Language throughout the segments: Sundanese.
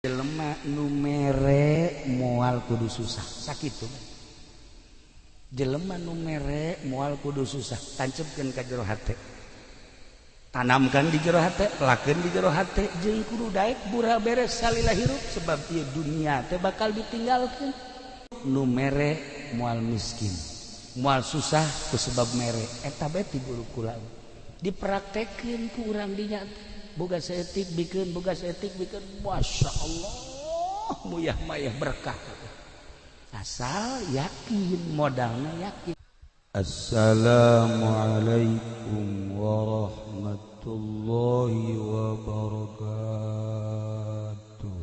Jelema nu mere moal kudu susah sakitu. Jelema nu mere moal kudu susah tancepkeun ka jero hate, tanamkan di jero hate, lakeun di jero hate, jeung kudu daek bural beres salila hirup sebab ieu dunia teh bakal ditinggalkeun. Nu mere moal miskin, moal susah ku sebab mere eta beti guru kula dipraktekeun ku urang dinya boga seetik bikin Masya Allah muyah mayah berkah asal yakin modalnya yakin. Assalamualaikum warahmatullahi wabarakatuh.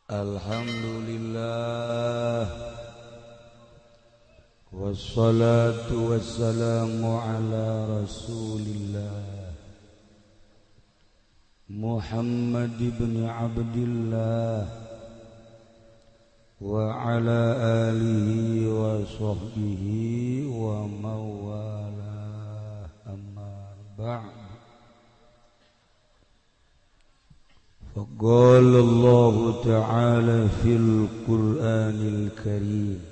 Alhamdulillah wassalatu wassalamu ala rasulillah Muhammad ibn Abdillah wa ala alihi wa sahbihi wa mawalah amma ba'd. Faqala Allah ta'ala fil Qur'anil Karim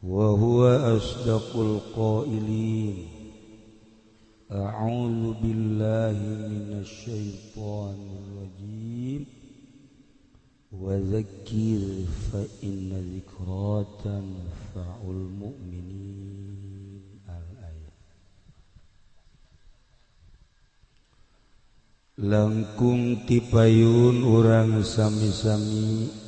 wa huwa asdaqul qailin. A'udzu billahi minasy syaithanir rajim. Wa dzakkir fa inna dzikra tanfa'ul mu'minin. Al-ayat. Langkung tipayun urang sami-sami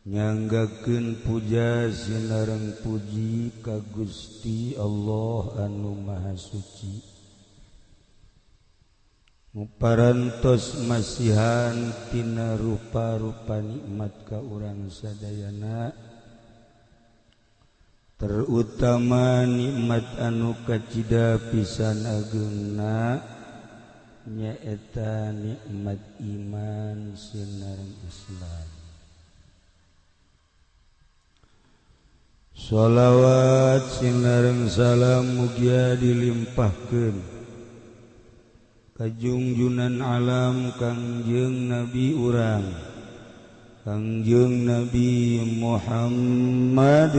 nyanggakeun puja sinareng puji ka Gusti Allah anu Maha Suci, muparantos masihan tina rupa-rupa nikmat ka urang sadayana, terutama nikmat anu kacida pisan ageungna nyaeta nikmat iman sinareng Islam. Shalawat sinareng salam mugia dilimpahkeun ka junjunan alam Kangjeng Nabi urang Kangjeng Nabi Muhammad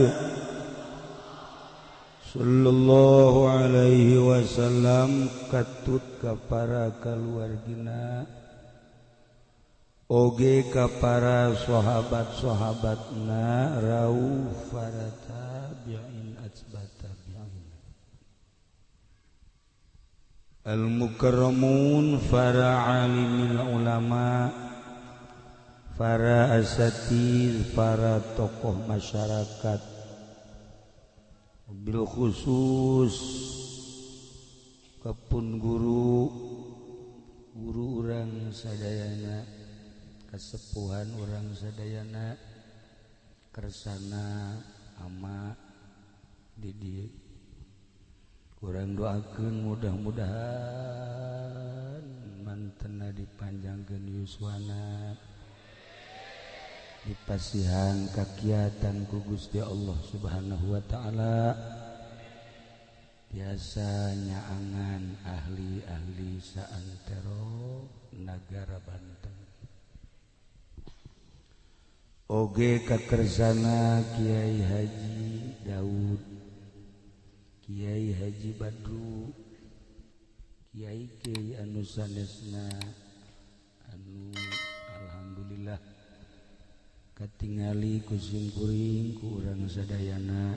sallallahu alaihi wasallam, katut ka para kaluargina oge ka para sahabat-sahabatna rauh para tabi'in atsbat tabi'in al-mukarramun para alimil ulama, para asatidz, para tokoh masyarakat, bil khusus kapun guru urang sadayana, kasepuhan urang sadayana, kersana ama di dieu urang doakeun mudah-mudahan mantena dipanjangkeun yuswana, dipasihan kakiatan ku Gusti Allah Subhanahu wa taala, biasa nyaangan ahli-ahli saantero nagara Banten. Oge kakersana Kiai Haji Daud, Kiai Haji Badru, Kiai Kiai anu sanesna anu alhamdulillah katingali ku simkuring ku urang sadayana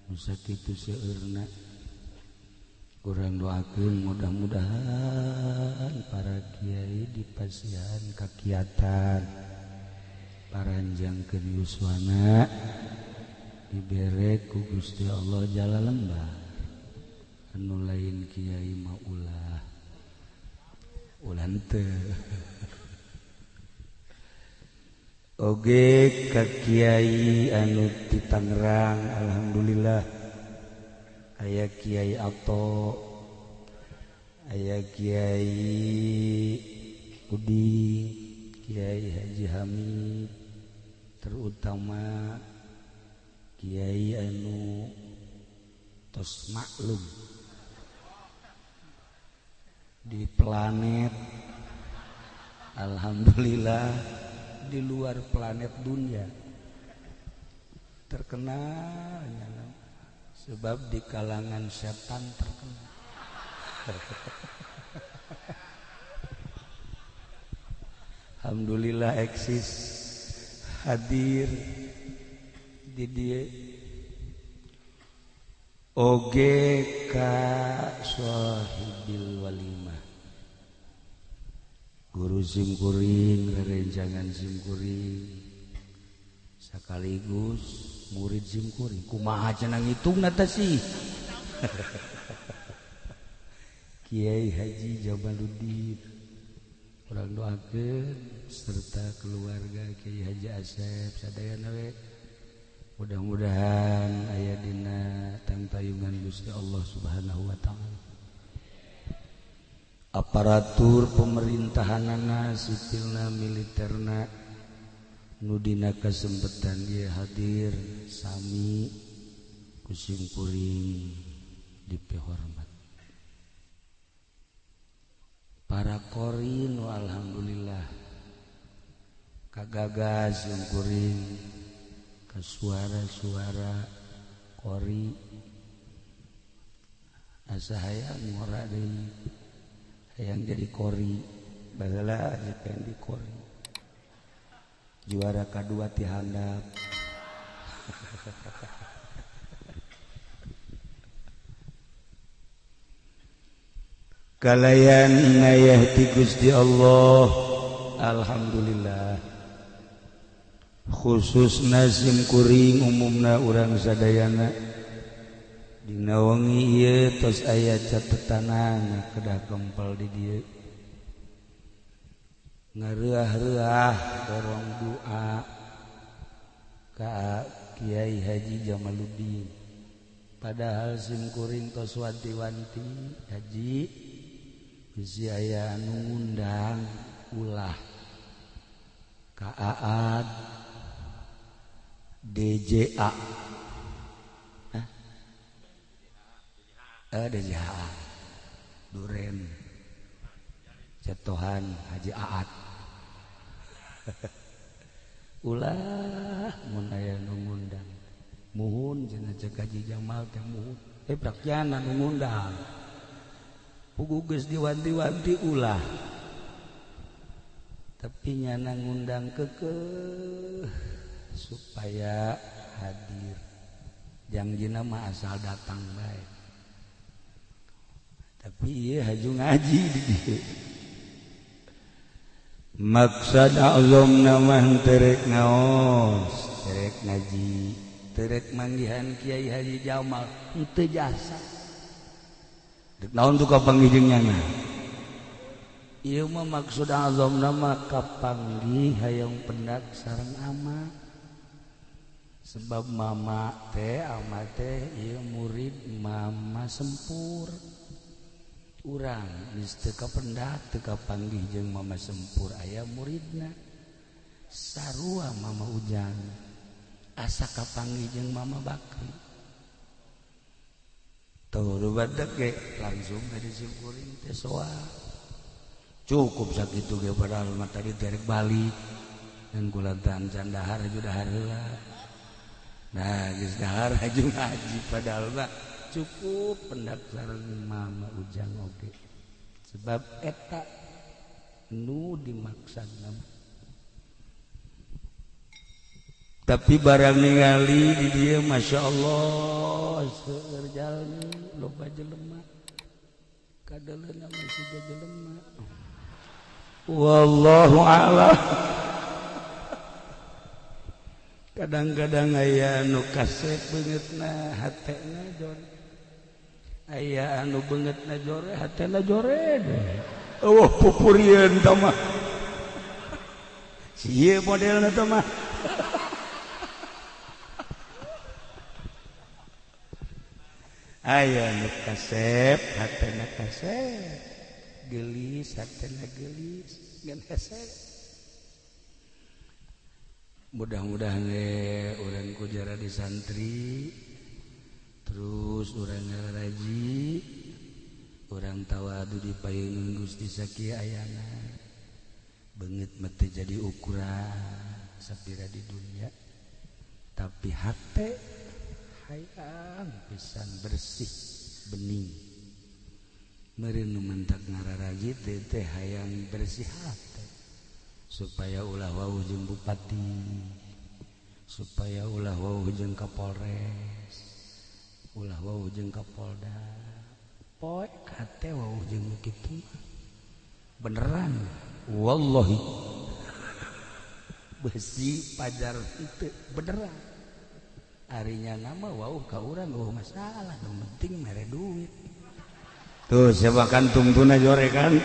nu sakitu seueurna. Urang doakeun mudah-mudahan para kiai dipasihan kakiatan, paranjangkeun yuswana, dibere ku Gusti Allah jala lembar, anu lain kiai mah ulah teu. Oge ka kiai anu ti Tangerang alhamdulillah aya Kiai Ato, aya Kiai Udi, Kiai Haji Hamid, terutama Kiai anu tos maklum di planet alhamdulillah di luar planet dunia terkenal sebab di kalangan setan terkenal. Alhamdulillah eksis hadir di dia oge ka sahibil walimah guru simkuring rerencangan simkuring sekaligus murid simkuring kumaha cenah ngitungna teh sih. Kiai Haji Jamaluddin urang doakeun serta keluarga Kiai Haji Asep sadayana we mudah-mudahan aya dina tangtayungan Gusti Allah Subhanahu wa taala. Aparatur pemerintahanana sipilna militerna nu dina kasempetan ieu hadir sami kusim kuring dipihormat. Para korin alhamdulillah kagagas yang kuring ke suara-suara kori asa hayang ngora deui hayang jadi kori baheula jeung di kori juara kadua ti handap. Kalayan inayah ti Gusti Allah alhamdulillah khususna sim kuring umumna urang sadayana dina wengi ieu tos aya catetanana kedah kempel di dieu ngareuah-reuah dorong doa ka Kiai Haji Jamaluddin padahal sim kuring tos wanti-wanti haji bisi aya anu ngundang ulah ka Aad DJA DJA Duren Jatuhan Haji Aad ulah mun aya nu ngundang muhun cenah cek Haji Jamal teh muhun praktiana nu ngundang pugu geus diwanti-wanti ulah tapi nyana ngundang kekeh supaya hadir jangjina mah asal datang bae tapi ieu haju ngaji di dieu maksad azamna mah terek ngaos terek ngaji terek manggihan Kiai Haji Jamal henteu jasa dek naon tuh kapanggihnya na ieu mah maksud azamna mah kapanggih hayang pendak sareng ama sebab mama teh ama teh ieu murid mama sempur urang geus teu kapendak teu kapanggih jeung mama sempur aya muridna sarua mama Ujang asa kapanggih jeung mama Bakri tuh rubadak ge langsung dari simkuring teh soal cukup sakitu ge padahal mah tadi derek balik dan kulantahan can dahar aju dahar heula nah geus dahar aju ngaji padahal mah cukup pendak sareng mama Ujang oge sebab eta nu dimaksudna tapi barang ningali di dia Masya Allah seueur jalmi loba jelema kadeleuna masih jelema wallahu a'lam kadang-kadang aya anu kasep beungeutna hatena jore aya anu beungeutna jore hatena jore eueuh pupurieun tah mah ieu modelna tah mah aya nu kasep hatena kasep gelis hatena gelis ngan hese mudah-mudahan urang ku jara di santri terus bungkus urang ngaraji urang tawadu di payeunan Gusti sakieu ayana beungeut mah jadi ukuran sapira di dunia tapi hate hayang pisan bersih bening meureun nu mentak ngararaji teh hayang bersih hate supaya ulah wau jeung bupati supaya ulah wau jeung Kapolres ulah wau jeung Kapolda poe kate wau jeung kitu beneran wallahi besi pajar itu beneran harinya nama wau ka urang eueuh masalah yang penting mere duit tuh siapa kan tungtuna jore kan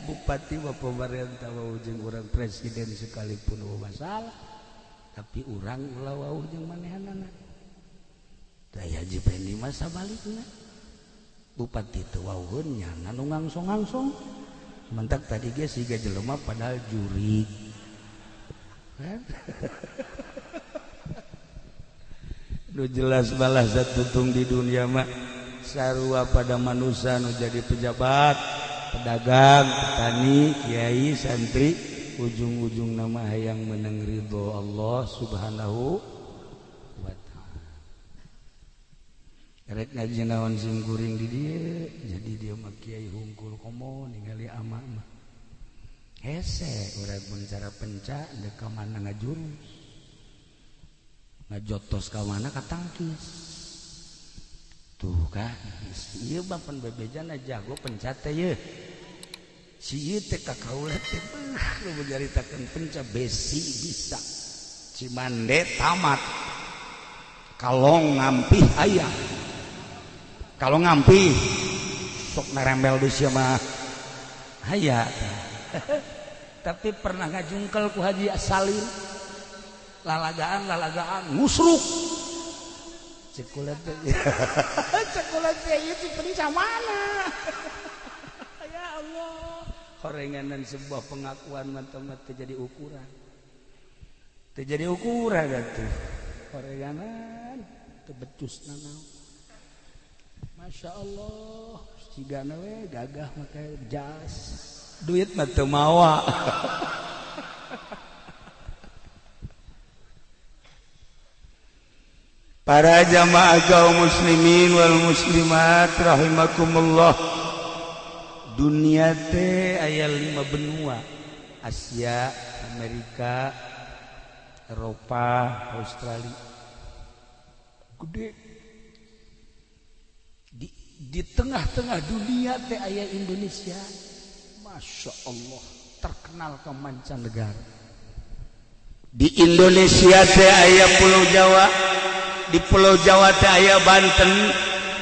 bupati wa pemerintah wau jeung urang presiden sekalipun eueuh masalah tapi urang ulah wau jeung manehanana daya jipendi mah sabalikna bupati teu wauheun nya nu ngangsong-ngangsong mentak tadi ge siga jelema padahal juri kan nu jelas balas tutung di dunia mah sarua pada manusia nu jadi pejabat pedagang, petani, kiai, santri ujung-ujung nama hayang menang ridho Allah subhanahu wa ta'ala rek ngaji naon simkuring di dia jadi dia mah kiai hungkul komo ningali ama mah hese urang mun cara penca dek ka mana ngajurus ngajotos ka mana ka tangkis tuh kan ieu bapan bebejana jago penca teh ye si ieu teh ka kaula teh nu menjaritakeun penca besi bisa Cimande tamat kalong ngampih aya kalau ngampih sok narembel deui sia mah aya tapi pernah ngajungkel ku Haji Salim lalagaan ngusruk cekulat itu penca mana ya Allah horenganan sebuah pengakuan mata-mata jadi ukuran terjadi ukuran atuh horenganan teu becus nanaon Masya Allah sigana we gagah make jas duit mah teu mawa para jamaah kaum muslimin wal muslimat rahimakumullah dunia teh aya 5 benua Asia, Amerika, Eropa, Australia gede di tengah-tengah dunia teh aya Indonesia Masya Allah terkenal ke mancanegara di Indonesia teh aya Pulau Jawa di Pulau Jawa teh aya Banten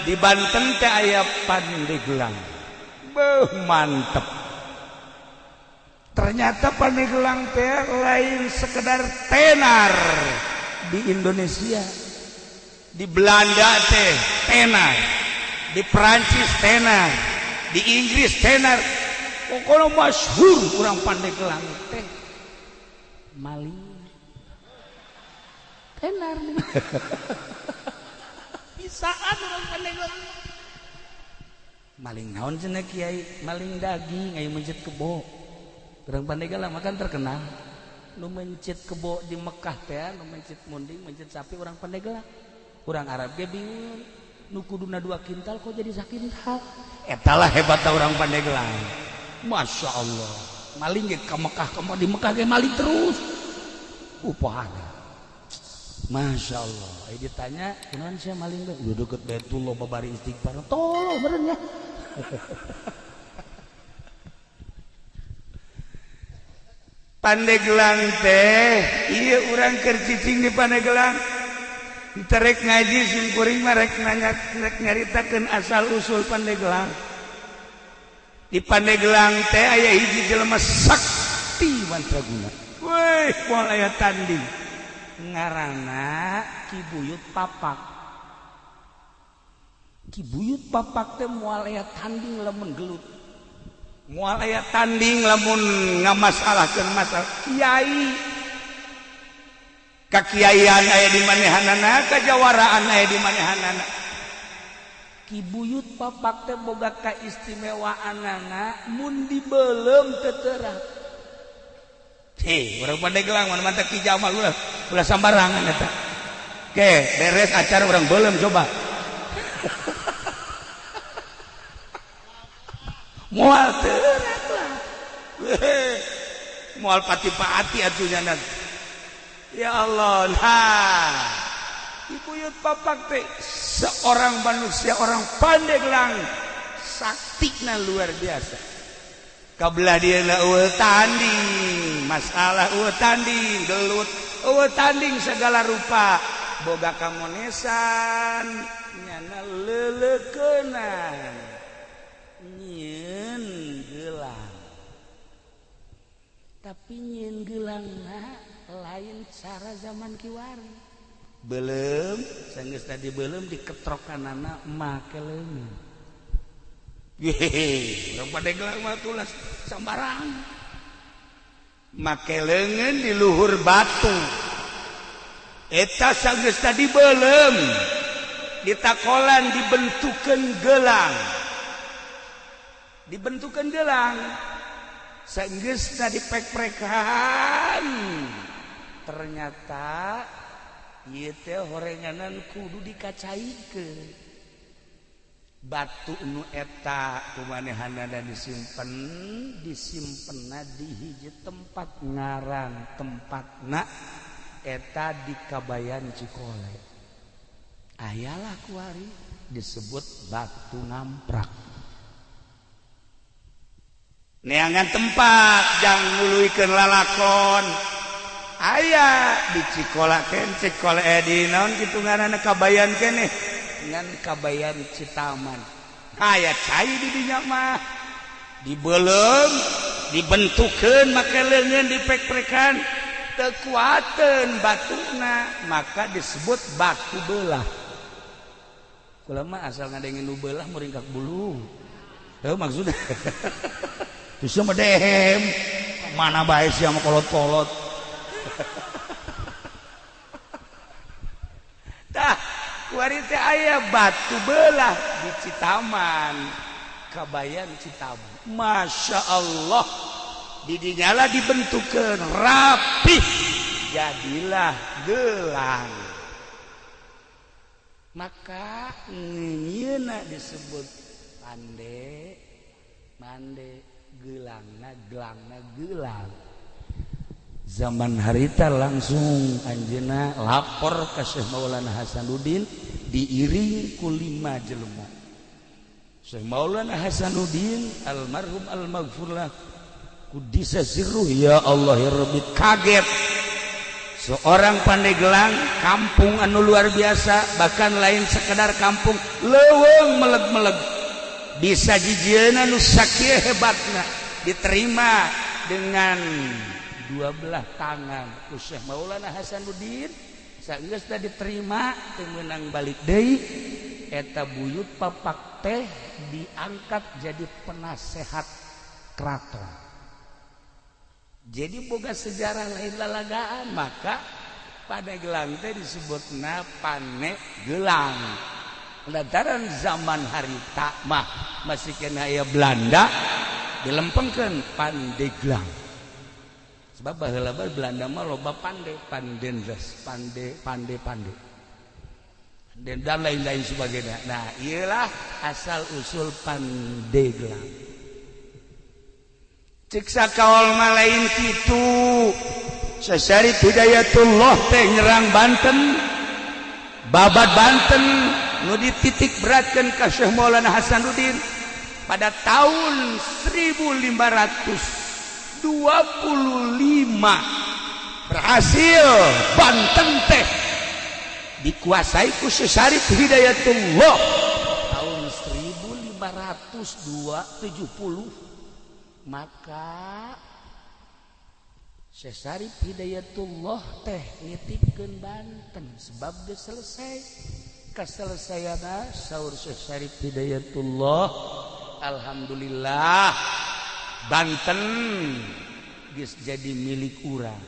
di Banten teh aya Pandeglang beuh mantep ternyata Pandeglang teh lain sekedar tenar di Indonesia di Belanda teh tenar di Perancis tenar di Inggris tenar pokoknya masyhur urang Pandeglang teh maling tenar bisaan orang Pandeglang maling naon cenah kiai maling daging aya mencit kebo urang Pandeglang makan terkenal nu mencit kebo di Mekah teh nu mencit munding mencit sapi urang Pandeglang urang Arab ge bingung nu kuduna 2 kintal kok jadi sakintal eta lah hebatna urang Pandeglang Masya Allah maling ge ka Mekah di Mekah ge maling terus upahana Masya Allah ditanya kunaon sia maling teh udah deket Baitullah babari istighfar tolong meureun ya Pandeglang teh ieu urang keur cicing di Pandeglang terek ngaji simkuring mah rek nyaritakeun asal usul Pandeglang di Pandeglang teh aya hiji jelema sakti mantraguna weh moal aya tanding ngaranna Ki Buyut Papak Ki Buyut Papak teh moal aya tanding lamun gelut moal aya tanding lamun ngamasalahkeun masalah kiai kakiaian aya di manehanana, kajawaraan aya di manehanana. Ki buyut papak teh boga kaistimewaanana mun dibeulem teu teurat. Urang Pandeglang mana mantep Ki Jamal ulah sambarangan eta. Oke, beres acara urang beulem coba. Moal teurat lah. Moal pati-pati atunya nanti. Ya Allah, nah ibuyut papak teh seorang manusia, orang Pandeglang saktina luar biasa. Kabelah dia eueuh tanding, masalah eueuh tanding, gelut eueuh tanding segala rupa, boga kamonesan, nyana leuleukeunna, nyieun geulang. Tapi nyieun geulangna lain cara zaman kiwari. Belum sanggeus tadi belum diketrokanana make leungeun. Urang Pandeglang mah tulas sambarang. Make leungeun di luhur batu. Eta sanggeus tadi belum ditakolan dibentukeun geulang. Dibentukeun geulang. Sanggeus tadi pek-prekan. Ternyata ieu teh horenganan kudu dikacaikeun. Batu nu eta kumanehanana disimpenna di hiji tempat ngaran tempatna eta di Kabayan Cikole. Ayalah kuari disebut batu ngamprak. Neangan tempat jang nguluikeun lalakon. Aya di Cikolakeun Cikole di naon kitu ngaranna Kabayan keneh ngan Kabayan Citaman. Aya cai di dinya mah dibeulem dibentukeun make leungeun dipek-pekan teu kuateun batuna maka disebut batu beulah. Kula mah asal ngadengin nu beulah muring kak bulu. Heuh maksudna. Tuh mah dehem mana bae sia mah kolot-kolot. Tah, kuari teh aya batu beulah di Citaman, Kabayan Citaman. Masya Allah, di dinyala dibentukeun rapih, jadilah gelang. Maka nyieuna disebut pande, mande, gelangna gelang. Zaman harita langsung anjeunna lapor ka Syekh Maulana Hasanuddin diiring ku 5 jelema. Syekh Maulana Hasanuddin almarhum al-maghfurlah Qudisa sirruh ya Allah ya Rabbi kaget. Seorang Pandeglang kampung anu luar biasa, bahkan lain sekedar kampung leuweung meleg-meleg. Bisa jijieuna nu sakieu hebatna diterima dengan 12 tangan ku Syekh Maulana Hasanuddin. Sageus teh diterima teu meunang balik deui eta buyut papak teh diangkat jadi penasehat keraton. Jadi boga sejarah lain lalagaan, maka Pandeglang teh disebutna Panegelang. Lantaran zaman harita mah masih kena aya Belanda dilempengkeun Pandeglang. Sebab baheula Belanda mah loba pandendres, pande dan lain-lain sebagainya. Nah, iyalah asal usul Pandeglang. Cek sakaol mah lain kitu. Sasarit Hidayatullah teh nyerang Banten, babat Banten nu dititik beratkeun ka Syekh Maulana Hasanuddin pada tahun 1525 berhasil Banten teh dikuasai ku Sasarit Hidayatullah tahun 1570. Maka Sasarit Hidayatullah teh nitipkeun Banten sebab geus selesai. Kaselesaiana saur Sasarit Hidayatullah alhamdulillah Banten geus jadi milik urang.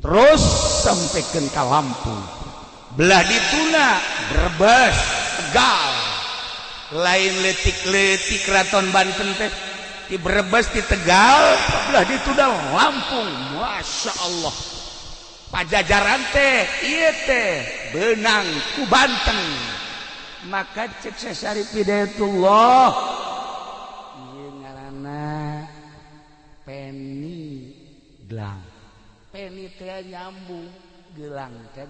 terus sampaikan ke Lampung belah dituna Brebes Tegal lain letik-letik Keraton Banten teh di Brebes di Tegal belah dituna Lampung. Masya Allah Pajajaran teh ieu teh beunang ku Banten. Maka cek Syarif Hidayatullah ieu ngaranna Peni Gelang. Peni teh nyambung gelang teh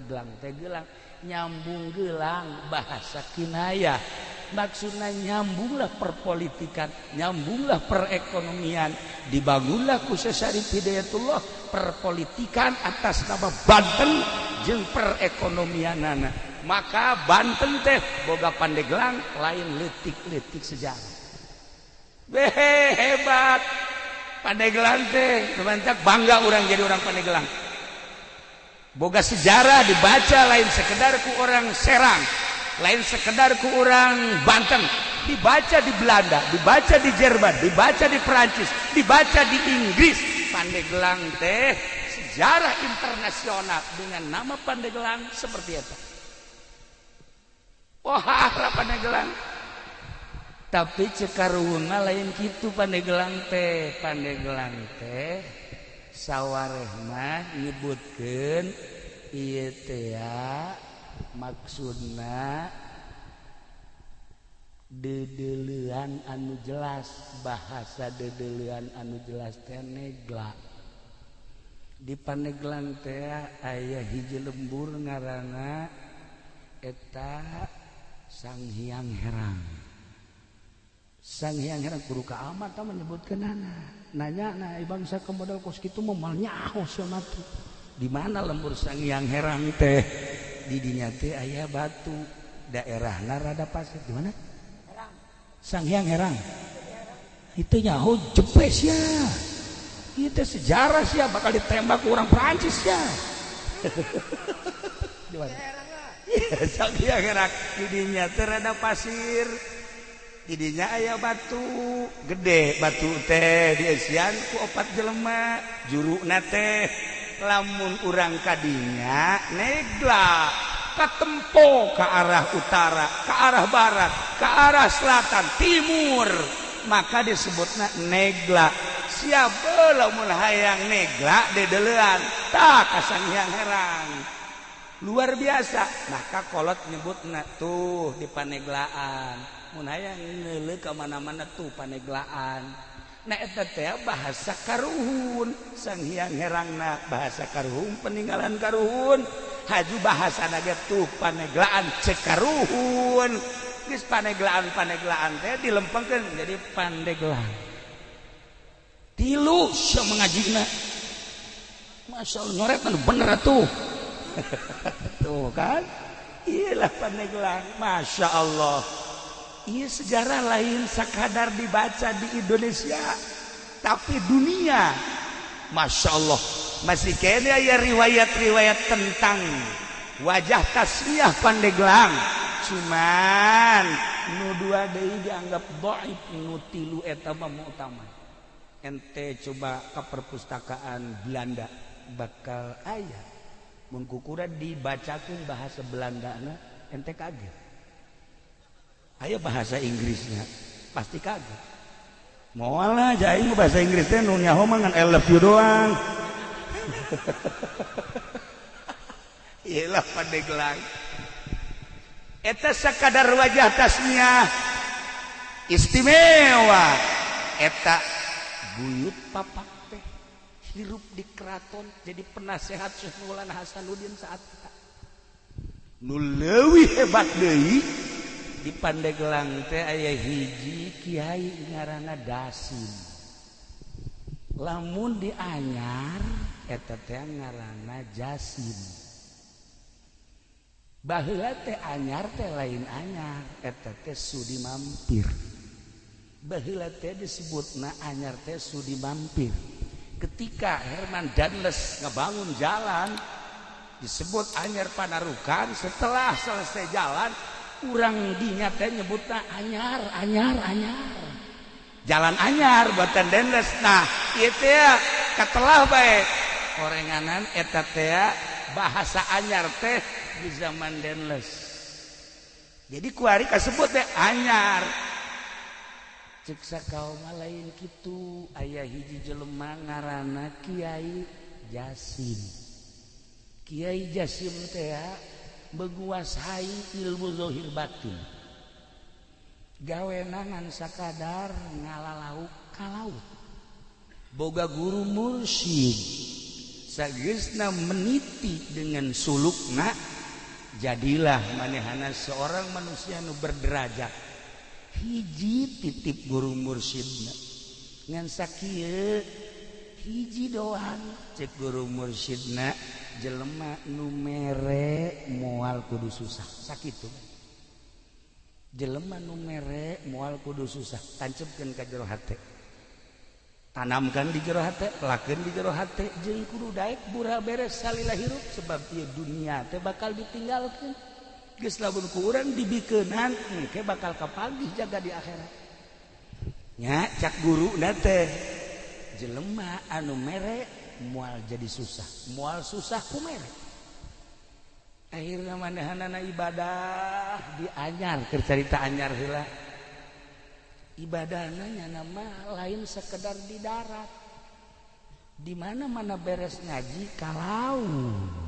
gelang nyambung gelang bahasa kinayah. Maksudnya nyambunglah perpolitikan, nyambunglah perekonomian, dibangunlah ku Syarif Hidayatullah perpolitikan atas nama Banten jeung perekonomianana. Maka Banten teh boga Pandeglang lain letik-letik sejarah. Hebat Pandeglang teh, teman-teman bangga orang jadi orang Pandeglang. Boga sejarah dibaca lain sekedar ku orang Serang, lain sekedar ku orang Banten, dibaca di Belanda, dibaca di Jerman, dibaca di Perancis, dibaca di Inggris. Pandeglang teh sejarah internasional dengan nama Pandeglang seperti itu. Wah, Pandeglang. Tapi cekaruhna lain kitu Pandeglang teh. Pandeglang teh sawarehna nyebutkeun ieu teh maksudna dedeleuan anu jelas. Bahasa dedeleuan anu jelas teh negla. Di Pandeglang teh aya hiji lembur ngaranna eta Sang Hyang Herang. Sang Hyang Herang kudu ka amat menyebutkeun nanya bangsa ke modal kos kitu momal nyaho cenah teh. Di mana lembur Sang Hyang Herang teh? Di dinya teh aya batu, daerahna rada pasir. Di mana? Herang. Sang Hyang Herang. Itu nyaho jepes ya. Itu sejarah sih bakal ditembak orang Prancis ya. Di mana? Sang Hyang Herang didinya teh rada pasir, didinya aya batu gede, batu teh diesian ku 4 jelema, juruna teh lamun urang kadinya negla katempo ke arah utara, ke arah barat, ke arah selatan, timur, maka disebutna negla. Siapa lamun hayang negla dedeleuan tah ka Sang Hyang Herang. Luar biasa. Maka kolot nyebutna tuh di Paneglaan. Mun hayang ngeuleuh ka mana-mana tuh Paneglaan. Nah eta teh bahasa karuhun. Sang Hyang Herangna bahasa karuhun, peninggalan karuhun. Haju bahasana ge tuh Paneglaan cekaruhun. Geus Paneglaan teh dilempengkeun jadi Pandeglang. Tilu sia mangajina. Masyaallah nyoret bener atuh. Tuh kan, iyalah Pandeglang, Masya Allah. Iya sejarah lain sekadar dibaca di Indonesia, tapi dunia, Masya Allah. Masih kayaknya ya riwayat-riwayat tentang wajah tasmiyah Pandeglang. Cuman nu dua deui dianggap dhaif, nu tilu eta mah utama. Ente coba ke perpustakaan Belanda bakal aya. Mun kukura dibacakeun bahasa Belandana ente kaget. Aya bahasa Inggrisnya pasti kaget. Moal aja aing bahasa Inggris teh nu nyaho mah ngan I love you doang. Iyalah Pandeglang. Eta sakadar wajah tasmiyah istimewa. Eta buyut papak teh hirup di keraton jadi penasehat Syekh Maulana Hasanuddin saat kita. Nu leuwih hebat deui di Pandeglang teh aya hiji kiai ngaranna Dasim. Lamun di Anyar eta teh ngaranna Jasim. Baheula teh Anyar teh lain Anyar, eta teh Sudi Mampir. Baheula teh disebutna Anyar teh Sudi Mampir. Ketika Herman Danles ngebangun jalan disebut Anyar Panarukan, setelah selesai jalan urang dinya teh nyebutna anyar jalan anyar buatan Danles. Nah ieu teh katelah bae orenganan eta teh bahasa anyar teh di zaman denles. Jadi kuari kasebut teh anyar. Cek sakaum lain kitu aya hiji jelema ngaranna Kiai Jasim. Kiai Jasim teh menguasai ilmu zahir batin. Gawenangan sakadar ngalalauk ka laut. Boga guru mursyid sageusna meniti dengan sulukna jadilah manehana seorang manusia nu berderajat. Hiji titip guru mursyidna ngan sakieu hiji doang cek guru mursyidna jelema nu mere moal kudu susah sakitu jelema nu mere moal kudu susah tancepkeun ka jero hate tanamkan di jero hate lakeun di jero hate jeung kudu daek bura beres salila hirup sebab ieu dunia teh bakal ditinggalkeun. Geus lamun ku urang dibikeunan engke bakal kapagih jaga di akhirat. Nya cak guruna teh jelema anu mere moal jadi susah, moal susah ku mere. Akhirna manehanana ibadah dianyar keur carita anyar heula. Ibadahna nya nama lain sekedar di darat. Di mana-mana beres ngaji ka laut.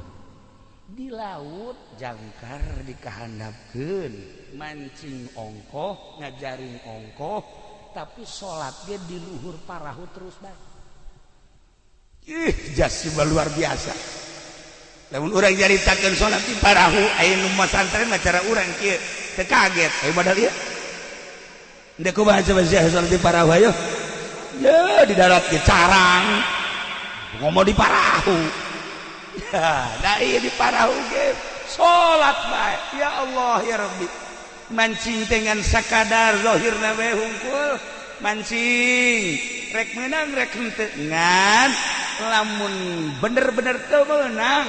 Di laut jangkar dikahandapkeun mancing ongkoh ngajaring ongkoh tapi sholat dia di luhur parahu terus bae. Jasim luar biasa. Lamun urang nyaritakeun sholat di parahu aya nu masantren cara urang kieu teu kaget aya modal ieu. Endek kumaha coba sholat di parahu ayo. Ya di darat ge carang. Ngomong di parahu. Nah iya di parahu ge salat bae ya Allah ya Rabbi mancing dengan sakadar zahirna we hungkul mancing rek meunang rek henteu ngan lamun bener-bener teu meunang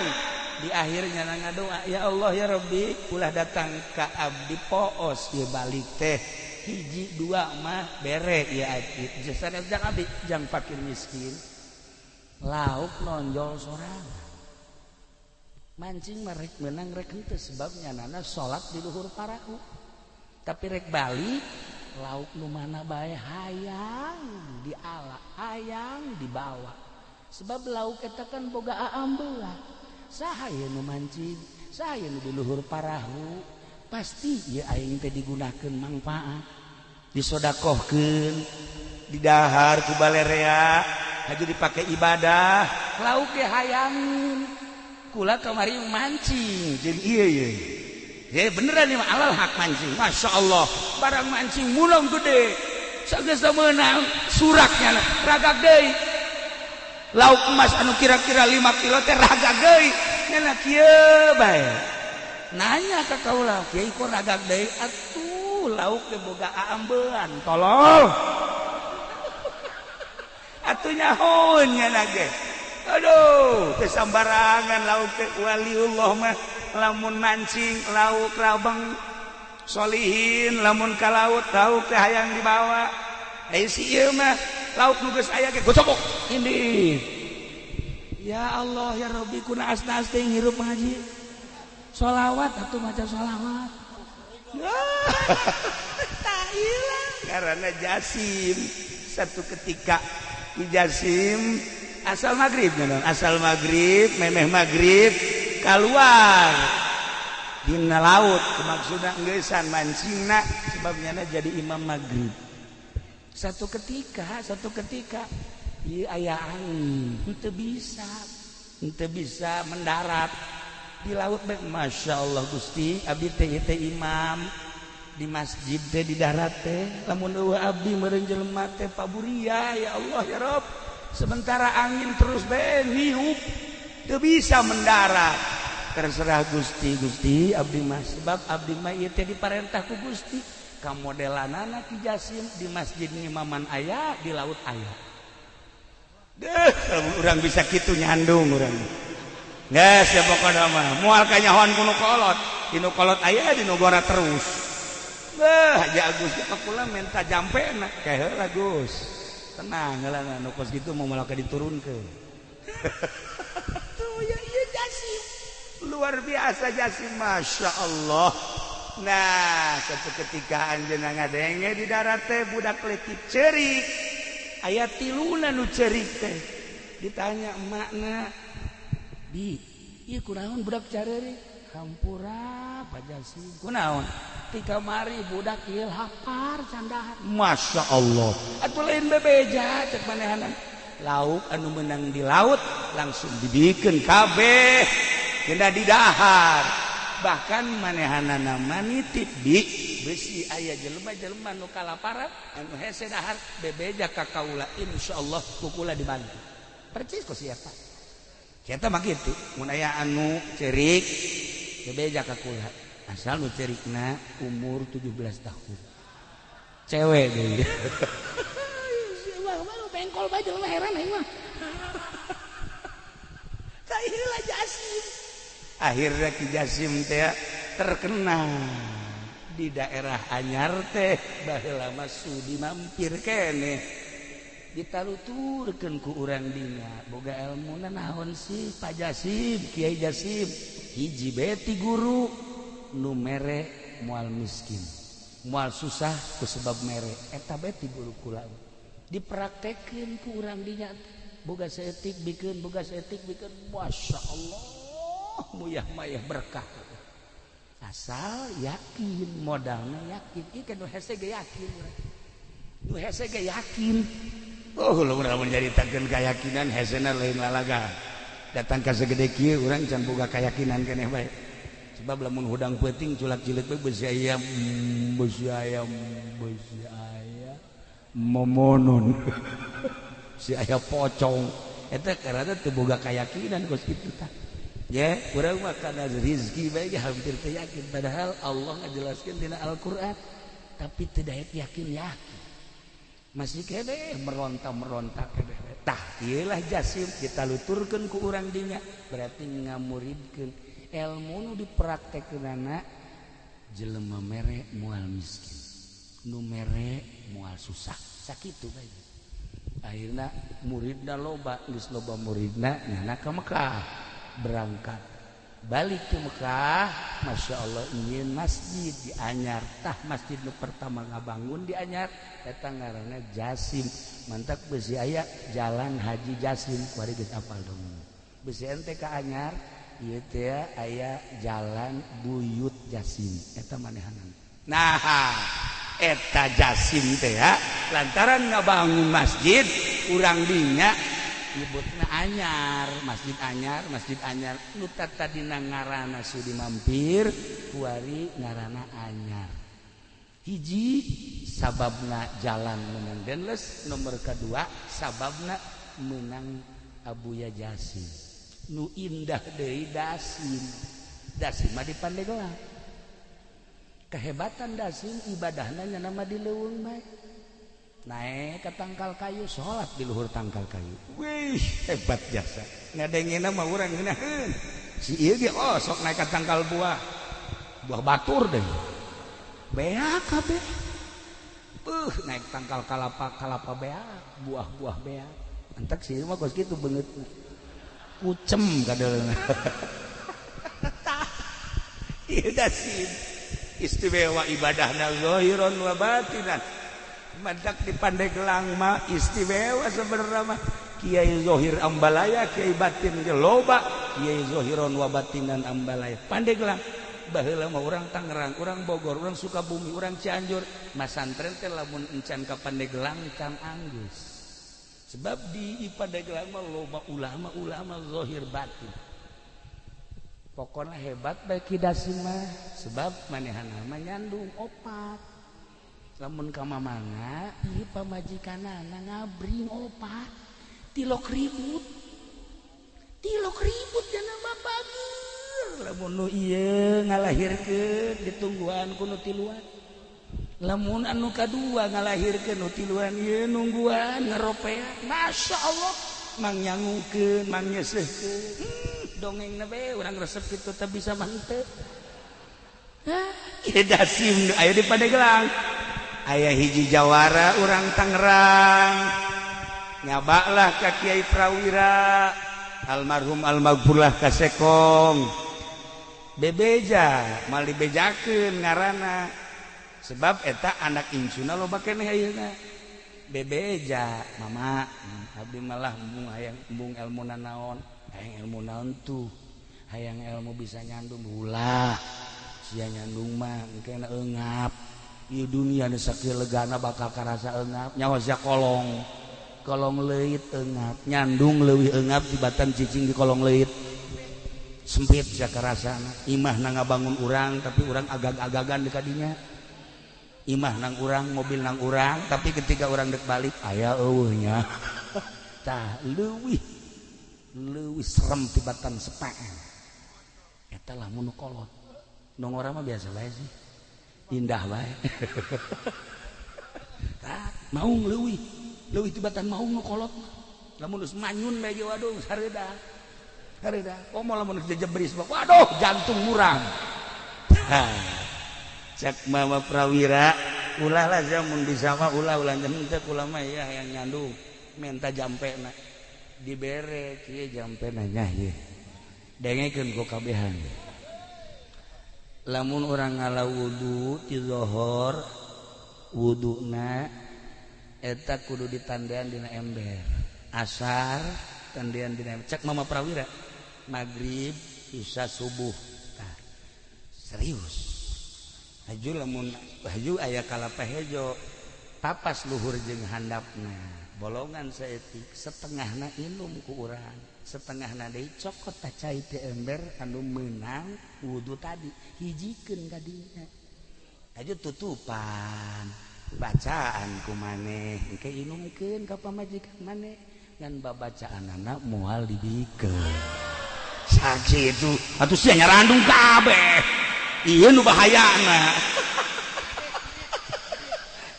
di akhirnya ngadoa ya Allah ya Rabbi ulah datang ka abdi poos ieu balik teh hiji dua mah bere ya abdi jasana jang abdi jang fakir miskin lauk nonjol sorangan mancing merek menang rek henteu sebab nyanana salat di luhur parahu tapi rek balik lauk nu mana bae hayang diala hayang dibawa sebab lauk eta kan boga aambeula saha ieu nu mancing saha ieu nu di luhur parahu pasti ieu aing teh digunakeun mangfaat disodakohkeun didahar ku balerea haju dipake ibadah lauk ge hayangin kula kamari mancing jeung ieu ye. Ya beneran ieu alal hak mancing. Masya Allah barang mancing mulung gede. Sageus meunang suraknya ragag deui. Lauk emas anu kira-kira 5 kilo teh ragag deui. Nya kieu bae. Nanya ka kaula, "Kiai kok ragag deui?" Atuh lauk teh boga aambean, tolol. Atuh nyahoun nya ge. Aduh, kesambarangan lauk teh waliullah mah lamun mancing lauk rabeng solihin lamun ka laut lauk teh hayang dibawa. Ai si ieu mah lauk nu geus aya ge gocobok indih. Ya Allah ya Rabbi kuna asna-asna teh ngirup ngaji. Sholawat atuh maca sholawat. Tailah karena Jasim satu ketika di Jasim asal maghrib memeh maghrib keluar dina laut maksudna geussan mancingna sebabnya jadi imam maghrib satu ketika ieu aya angin henteu bisa mendarat di laut bae Masya Allah Gusti abdi teh imam di masjid teh di darat teh lamun eueuh abdi meureun jelema teh paburia ya Allah ya Rabb sementara angin terus bae niup teu bisa mendarat terserah Gusti abdi mah sebab abdi mah ieu teh diparentah ku Gusti ka modelanana Ki Jasim di masjid ngimaman aya di laut aya deuh urang bisa kitu nyandung urang geus ya pokona mah moal kanyahoan ku nu kolot di nu kolot aya di nu gora terus haja Agus teh kula minta jampena kae heula Gus tenang lah nu kos gitu mau malah diturunkeun ya iya Jasim luar biasa Jasim Masya Allah. Nah satu ketika anjeunna ngadenge di darat teh budak leutik cerik aya tiluna nu cerik teh ditanya emakna di ieu kunaon budak carerik hampura Pak Jasim kunaon ti kamari budak ieu lapar candahan Masya Allah atuh lain bebeja cek manehanna lauk anu menang di laut langsung dibikin kabeh kena di dahar bahkan manehana nama nitip di besi aya jelema-jelema nu kalaparan anu hese dahar bebeja ka kaula insyaallah kukula dibantu percis ku siapa kita mah kitu mun aya anu cerik bebeja ka kula asal nu cerikna umur 17 tahun cewek deui bengkol bae jelema heran aing mah kahilah Jasim akhirnya Ki Jasim teh terkenal di daerah anyar teh baheula mah sudi mampir keneh ditaluturkeun ku urang dinya boga elmuna naon sih Pak Jasim Kiai Jasim hiji beti guru nu mere moal miskin moal susah ku sebab mere eta beti guru kula dipraktekeun ku urang dinya boga saeutik bikeun boga saeutik bikeun Masya Allah muyah mayah berkah asal yakin modalna yakin ieu kan nu hese ge yakin nu hese ge yakin oh lamun menceritakeun keyakinan hesena lain lalaga datang ka segede kieu urang can boga keyakinan keneh bae sebab lamun hudang peuting culak-cilik bae beusi ayam momonon si aya pocong eta karana teu boga keyakinan kos kitu tah ya urang mah kana rezeki bae hampir teu yakin padahal Allah ngajelaskeun dina Al-Qur'an tapi teu daek yakin masih kene meronta kene tah ieu lah Jasim ditaluturkeun ku urang dinya berarti ngamuridkeun ilmu nu dipraktekeunana jelema mere moal miskin nu mere moal susah sakitu bae akhirna muridna loba geus loba muridna nyana ka Mekah berangkat balik ke Mekah Masya Allah ingin masjid di Anyar tah masjid nu pertama ngabangun di Anyar eta ngaranna Jasim mantak besi aya jalan Haji Jasim kuari geus apal dong besi ente ka Anyar ieu teh aya jalan Buyut Jasim eta manehanana nah eta Jasim teh ya lantaran ngabangun masjid urang dinya nyebutna Anyar Masjid Anyar nu tadina ngaranna sudi mampir kuari ngaranna Anyar hiji sababna jalan menang denles nomor kedua sababna menang Abuya Jasim nu indah deui Dasim mah di Pandeglang kehebatan Dasim ibadahna nya nama di leuweung bae naik ke tangkal kayu sholat di luhur tangkal kayu wih hebat jasa ngadengina mah urang ngeunaheun si ieu ge sok naik ke tangkal buah batur deh beak kabeh naik tangkal kalapa beak buah beak entek si ieu mah kos kitu beungeutna kucem kadeulna ieu Dasim istimewa ibadahna zahiran wa batinan mantak di Pandeglang mah istimewa sebenarnya mah Kiai Zohir Ambalaya Kiai Batin ge loba Kiai Zohiron wa Batinan Ambalaya Pandeglang baheula mah urang Tangerang urang Bogor urang Sukabumi urang Cianjur masantren teh lamun encan ka Pandeglang can anggus sebab di Pandeglang mah loba ulama Zohir Batin pokona hebat bae Ki Dasim mah sebab manehana mah nyandung opat lamun ka mamana ieu pamajikanana ngabring opat 3.000 dana mah bageur lamun nu ieu ngalahirkeun ditungguan ku nu tiluan lamun anu kadua ngalahirkeun nu tiluan ieu nungguan ngaropean Masya Allah mang nyangukeun mang nyesehkeun dongengna bae urang resep kitu teh bisa mantep ieu Dasim aya di Pandeglang aya hiji jawara urang Tangerang nyabaklah ka Kiai Prawira almarhum almaghfurlah kasekong bebeja mal dibejakeun ngaranna sebab eta anak insuna loba keneh ayeuna bebeja mama abdi malah embung ilmu naon hayang ilmu naon tuh hayang ilmu bisa nyandung ulah sia nyandung mah engke eungap ieu dunia nu sakieu legana bakal karasa eungap nyawa sia kolong leuit eungap nyandung leuwih eungap tibatan cicing di kolong leuit sempit sia karasana imah na ngabangun urang tapi urang agag-agagan di kadinya imah nang urang mobil nang urang tapi ketika urang dek balik aya eueuhnya tah leuwih serem tibatan sepaan eta lamun nu kolot nu ngora mah biasa bae sih indah bae tah maung leuwih tibatan maung nu kolot lamun geus manyun bae ge waduh sareuda komo lamun geus jebris waduh jantung murang cak mama prawira ulah lah mun bisa mah ulah jantung teh kula mah ya yang nyandung menta jampena dibere kieu jampena nya ieu dengekeun ku kabehan lamun urang ngala wudu ti zuhur wuduna eta kudu ditandean dina ember asar tandean dina ember cek mama prawira magrib isya subuh nah, serius haju lamun haju aya kalapeh hejo papas luhur jeung handapna bolongan saeutik setengahna inum ku urang setengahna deui cokot tacai ti ember anu meunang wudu tadi hijikeun ka dinya haju tutupan bacaan ku maneh engke inumkeun ka pamajikan maneh ngan babacaanana moal dibikeun sakitu atuh sia nyarandung kabeh ieu nu bahayana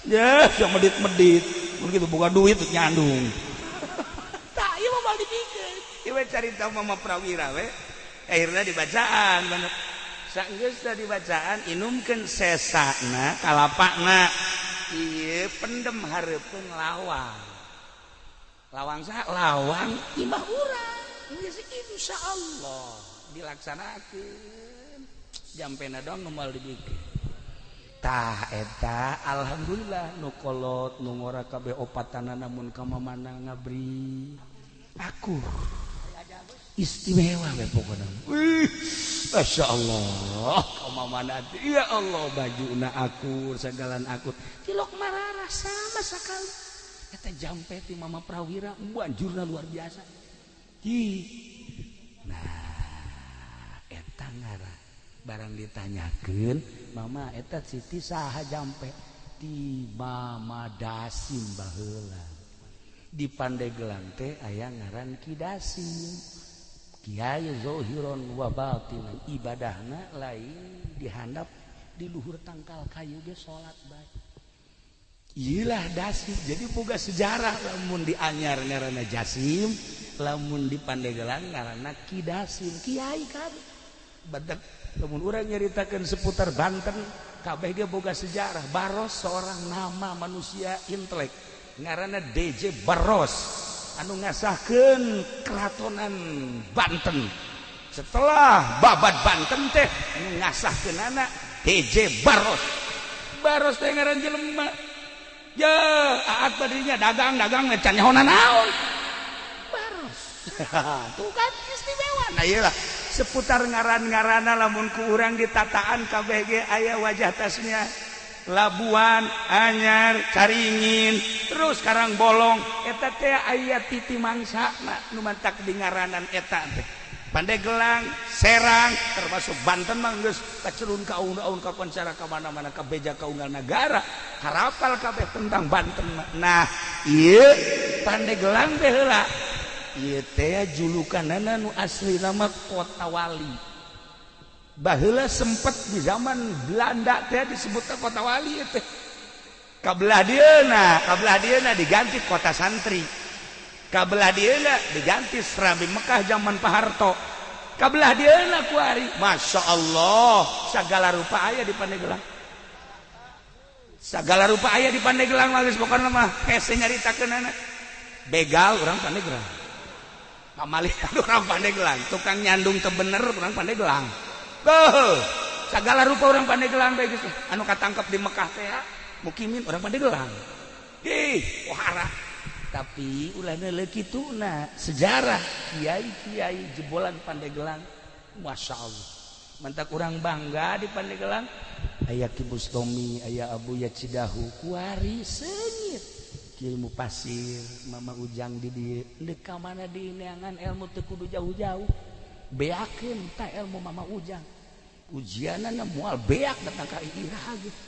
ya sia medit-medit mun kitu boga duit nyandung tah ieu mah moal dibikeun ieu carita mama prawira we akhirna dibacaan bener saenggeus dibacaan inumkeun sesana kalapana ieu pendem hareupeun lawang saha lawang imah urang geus insyaallah dilaksanakeun jampena dong nu moal dibikeun tah eta alhamdulillah nu kolot nu ngora kabeh opatana namun ka mamana ngabri akur istimewa we pokona Masya Allah ka mamana ya Allah bajuna akur sagalan akur cilok marara sama sakali eta jampe ti mama prawira banjurna luar biasa nah eta ngara barang ditanyakeun mama eta Siti saha jampe ti mama Dasim baheula di Pandeglang teh aya ngaran Ki Dasim kiai zohiron wa batinan ibadahna lain dihandap di luhur tangkal kayu ge salat bae iyalah Dasim jadi boga sejarah lamun di Anyar ngaranna Jasim lamun di Pandeglang ngaranna Ki Dasim kiai kabeh badak lamun urang nyaritakeun seputar Banten kabeh ge boga sejarah Baros seorang nama manusia intelek ngaranna DJ Baros anu ngasahkeun keratonan Banten setelah babat Banten teh anu ngasahkeunana DJ Baros teh ngaran jelema ya aat badinya dagang can nyahonan naon Baros tuh kan istimewa nah iyalah seputar ngaran-ngaranna lamun ku urang ditataan kabeh ge aya wajah tasnya Labuan, Anyar, Caringin, terus Karang Bolong, eta teh aya titi mangsana nu mantak di ngaranan eta teh. Pandeglang, Serang, termasuk Banten mah geus kacerun ka aun-aun ka koncara ka mana-mana ka beja ka unggal negara. Harapal kabeh tentang Banten mah. Nah, ieu Pandeglang teh heula. Ieu teh julukanana nu asli nama Kota Wali. Baheula sempet di zaman Belanda teh disebutna Kota Wali teh. Kabelah dieuna diganti Kota Santri. Kabelah dieuna diganti Serambi Mekah zaman Pak Harto. Kabelah dieuna kuari. Masya Allah, segala rupa aya di Pandeglang. Segala rupa aya di Pandeglang geus pokona mah hese nyaritakeunana. Begal urang Pandeglang. kamalian orang Pandeglang tukang nyandung teu bener orang Pandeglang segala rupa orang Pandeglang bae geus anu katangkep di Mekah teh mukimin orang Pandeglang wahara tapi ulana leu kituna sejarah kiai-kiai jebolan Pandeglang Masya Allah mantak urang bangga di Pandeglang aya Ki Bustomi aya Abu Yacidahu kuari senyit ilmu pasir Mama Ujang di dieu deuk ka mana di neangan ilmu teu kudu jauh-jauh beakeun ta ilmu Mama Ujang ujianana moal beak datang ka irah gitu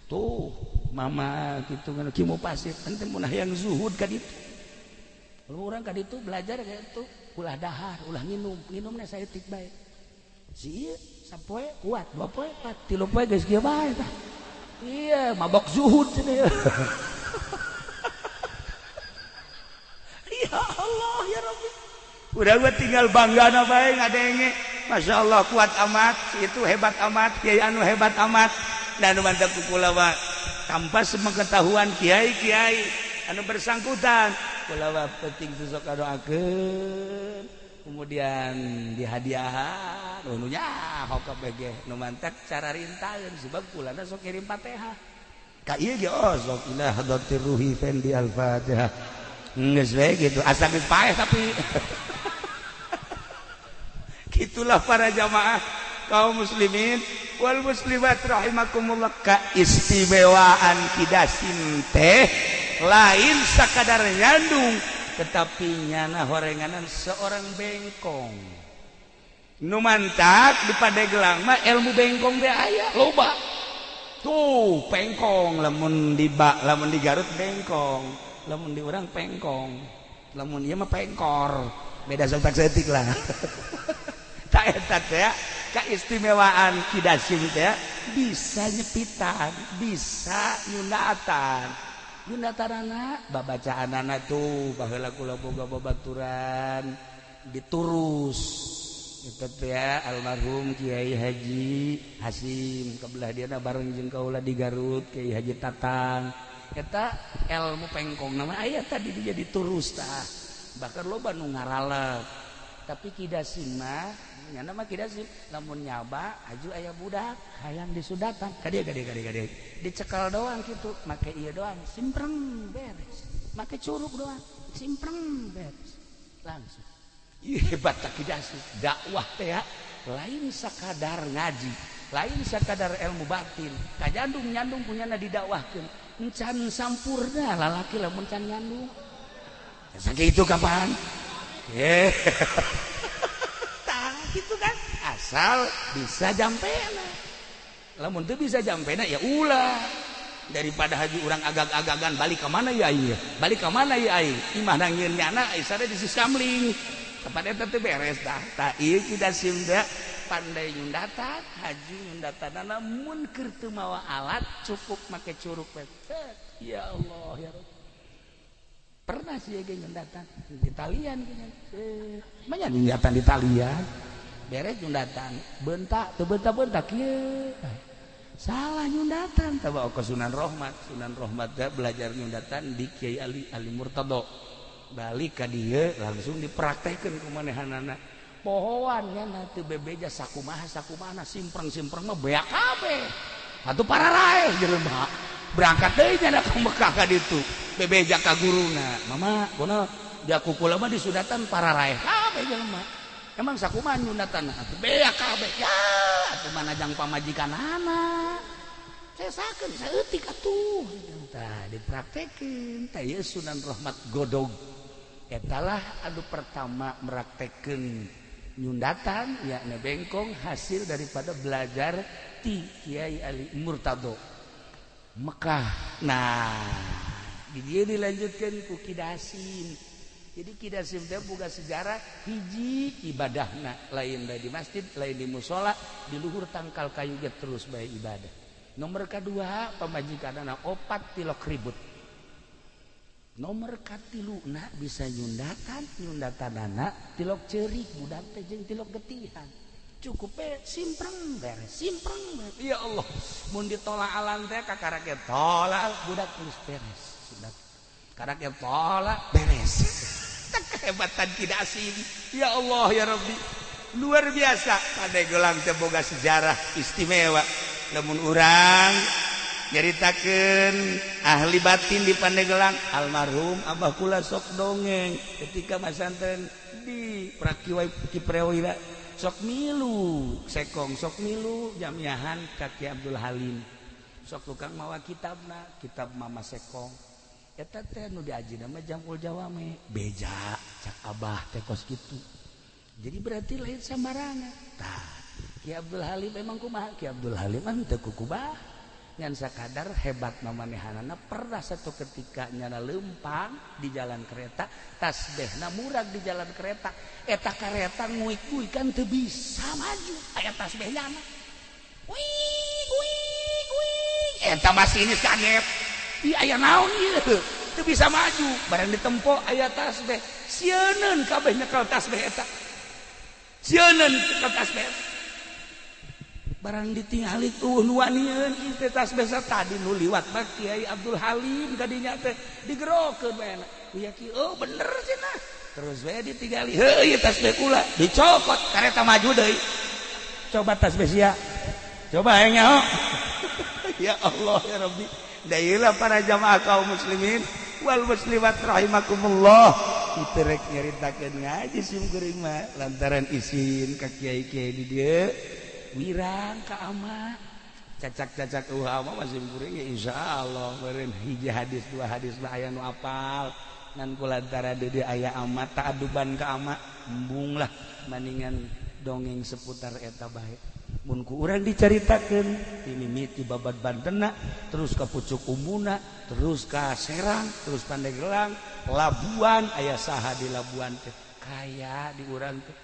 tuh Mama gitu kan ilmu pasir ente mun hayang zuhud ka ditu kalau urang ka ditu belajar ka ditu ulah dahar ulah nginumna saeutik bae si ieu sapoe kuat dua poe 3 poe geus kieu bae tah iya mabok zuhud cenah ya Allah ya Rabbi udah gue tinggal bangga na bae ngadenge Masya Allah kuat amat itu hebat amat kiai anu hebat amat dan mantap kula mah tanpa sepengetahuan kiai-kiai anu bersangkutan kula mah penting sok doakeun kemudian dihadiahan nu nyaho ka bege nu mantap cara rintaheun sebab kulana sok kirim Fatihah ka ieu ge sok ila hadatir ruhi fendi al-Fatihah geus we gitu asa geus paeh tapi gitulah para jamaah kaum muslimin wal muslimat rahimakumullah keistimewaan kidasin teh lain sakadar nyandung tetapi nyana horenganan seorang bengkong nu mantap di Pandeglang mah ilmu bengkong teh aya loba tuh pengkong lamun di Garut bengkong lamun di urang pengkong lamun ieu mah pengkor beda setik lah tak eta teh keistimewaan kidasim teh bisa nyepitan bisa nyundatanana babacaanana tuh baheula kula boga babaturan diturus eta teh almarhum Kiai Haji Hasim kabelah diana bareng jeung kaula di Garut Kiai Haji Tatang eta ilmu pengkong nama aya tadi dia diturus tah bahkan loba nu ngaralep tapi kidasim mah nya nama kidasim lamun nyaba aju aya budak hayang disudatan kadieu dicekal doang kitu make ieu doang simpreng beres make curug doang simpreng beres langsung hebat tak kidasim dakwah teh lain sakadar ngaji lain sakadar ilmu batin kajandung nyandung punyana didakwahkeun encan sampurna lalaki lamun can nyandung sakitu kapan gitu kan asal bisa jampena lamun teu bisa jampena ya ulah daripada haji urang agag-agagan balik ke mana ya ai imah nangieun nyana isara di sisamling tepat eta teh beres tah ieu kidasim teh pandai nyundatan haji nyundatanana mun keur teu mawa alat cukup make curug we ya Allah ya Rabb pernah sih ge nyundatan di talian manya nyundatan di talian beres nyundatan bentak teu bentak kieu salah nyundatan tah bawa ke Sunan Rohmat teh belajar nyundatan di Kiai Ali Murtado balik ka dieu langsung dipraktekkeun ku manehanana pohoan nya teu bebeja sakumaha simpreng mah beak kabeh atuh pararae jelema berangkat deui nya ka Mekah ka ditu bebeja ka guruna mama kunaon dia kukula mah disudatan pararae kabeh jelema emang sakumaha nyundatan atuh beak kabeh ya atuh manajang pamajikanana cesakeun saeutik atuh tah dipraktekeun tah ieu Sunan Rohmat Godog etalah anu pertama meraktekeun nyundatan yakni bengkong hasil daripada belajar ti Kiai Ali Murtado Mekah. Nah di dia dilanjutkan ku kidasim. Jadi kidasim teh boga sejarah hiji ibadahna lain di masjid lain di musola di luhur tangkal kayu ge terus bae ibadah. Nomor kedua pamajikanana opat tilok ribut. Nomor katiluna bisa nyundatanana tilok ceurik budak teh jeung tilok getihan. Cukup simpreng beres. Ya Allah, mun ditolak alam teh kakaraket tolak budak terus beres. Sudah kakaraket tolak beres. Tak hebatan tidak asing. Ya Allah ya Rabbi, luar biasa. Pandeglang teh boga sejarah istimewa. Lamun urang nyaritakeun ahli batin di Pandeglang, almarhum Abah kula sok dongeng ketika masantren di Prakiwai Kiprewira sok milu sekong sok milu jamiahan Kaki Abdul Halim sok tukang mawa kitabna kitab Mama Sekong eta teh nu diajina mah Jamul Jawame beja cak Abah teh kos kitu jadi berarti lain sambarangan tah Ki Abdul Halim memang kumaha Ki Abdul Halim mah teu kukubah ngan sakadar hebat mamanehanana pernah satu ketika nyana lempang di jalan kereta tasbehna murag di jalan kereta eta kereta nguik-nguik kan teu bisa maju aya tasbehnya na wing wing wing eta masinis kaget ieu aya naon ieu teu bisa maju barang ditempo aya tasbeh sieun kabeh nyekel tasbeh eta sieun nyekel tasbeh barang ditingali tuh nuanian itu tasbeh tadi nu liwat mah Kiai Abdul Halim kadinya teh digerokeun bae ya ki oh bener cenah terus we ditinggali heuh tasbeh kula dicokot kareta maju deui coba tasbeh sia coba aya nyaho ya Allah ya Rabbi dailah para jamaah kaum muslimin wal muslimat rahimakumullah kitu rek nyaritakeun ngaji sim geuring mah lantaran izin ka kiai-kiai di dieu wirang ka ama cacak-cacak mah masih kuring ya insyaallah meureun hiji hadis dua hadis mah aya nu apal ngan kulantaran di aya ama taaduban ka ama embung lah maningan dongeng seputar eta bae mun ku urang dicaritakeun mimiti babad Bantenna terus ka Pucuk Umbuna terus ka Serang terus Pandeglang Labuan aya saha di Labuan teh kaya di urang teh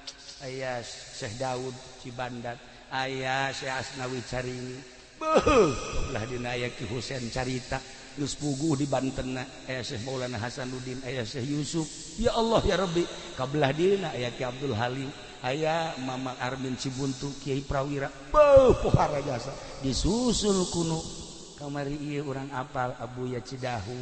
aya Syekh Daud Cibandat aya Syekh Asnawi Caringi beuh belah dina aya Ki Husein carita geus puguh di Bantenna aya Syekh Maulana Hasanuddin aya Syekh Yusuf ya Allah ya Rabbi kabelah dina aya Ki Abdul Halim aya Mama Armin Cibuntu Kiai Prawira beuh pohara jasa disusul kuno kamari ieu urang apal Abuya Cidahu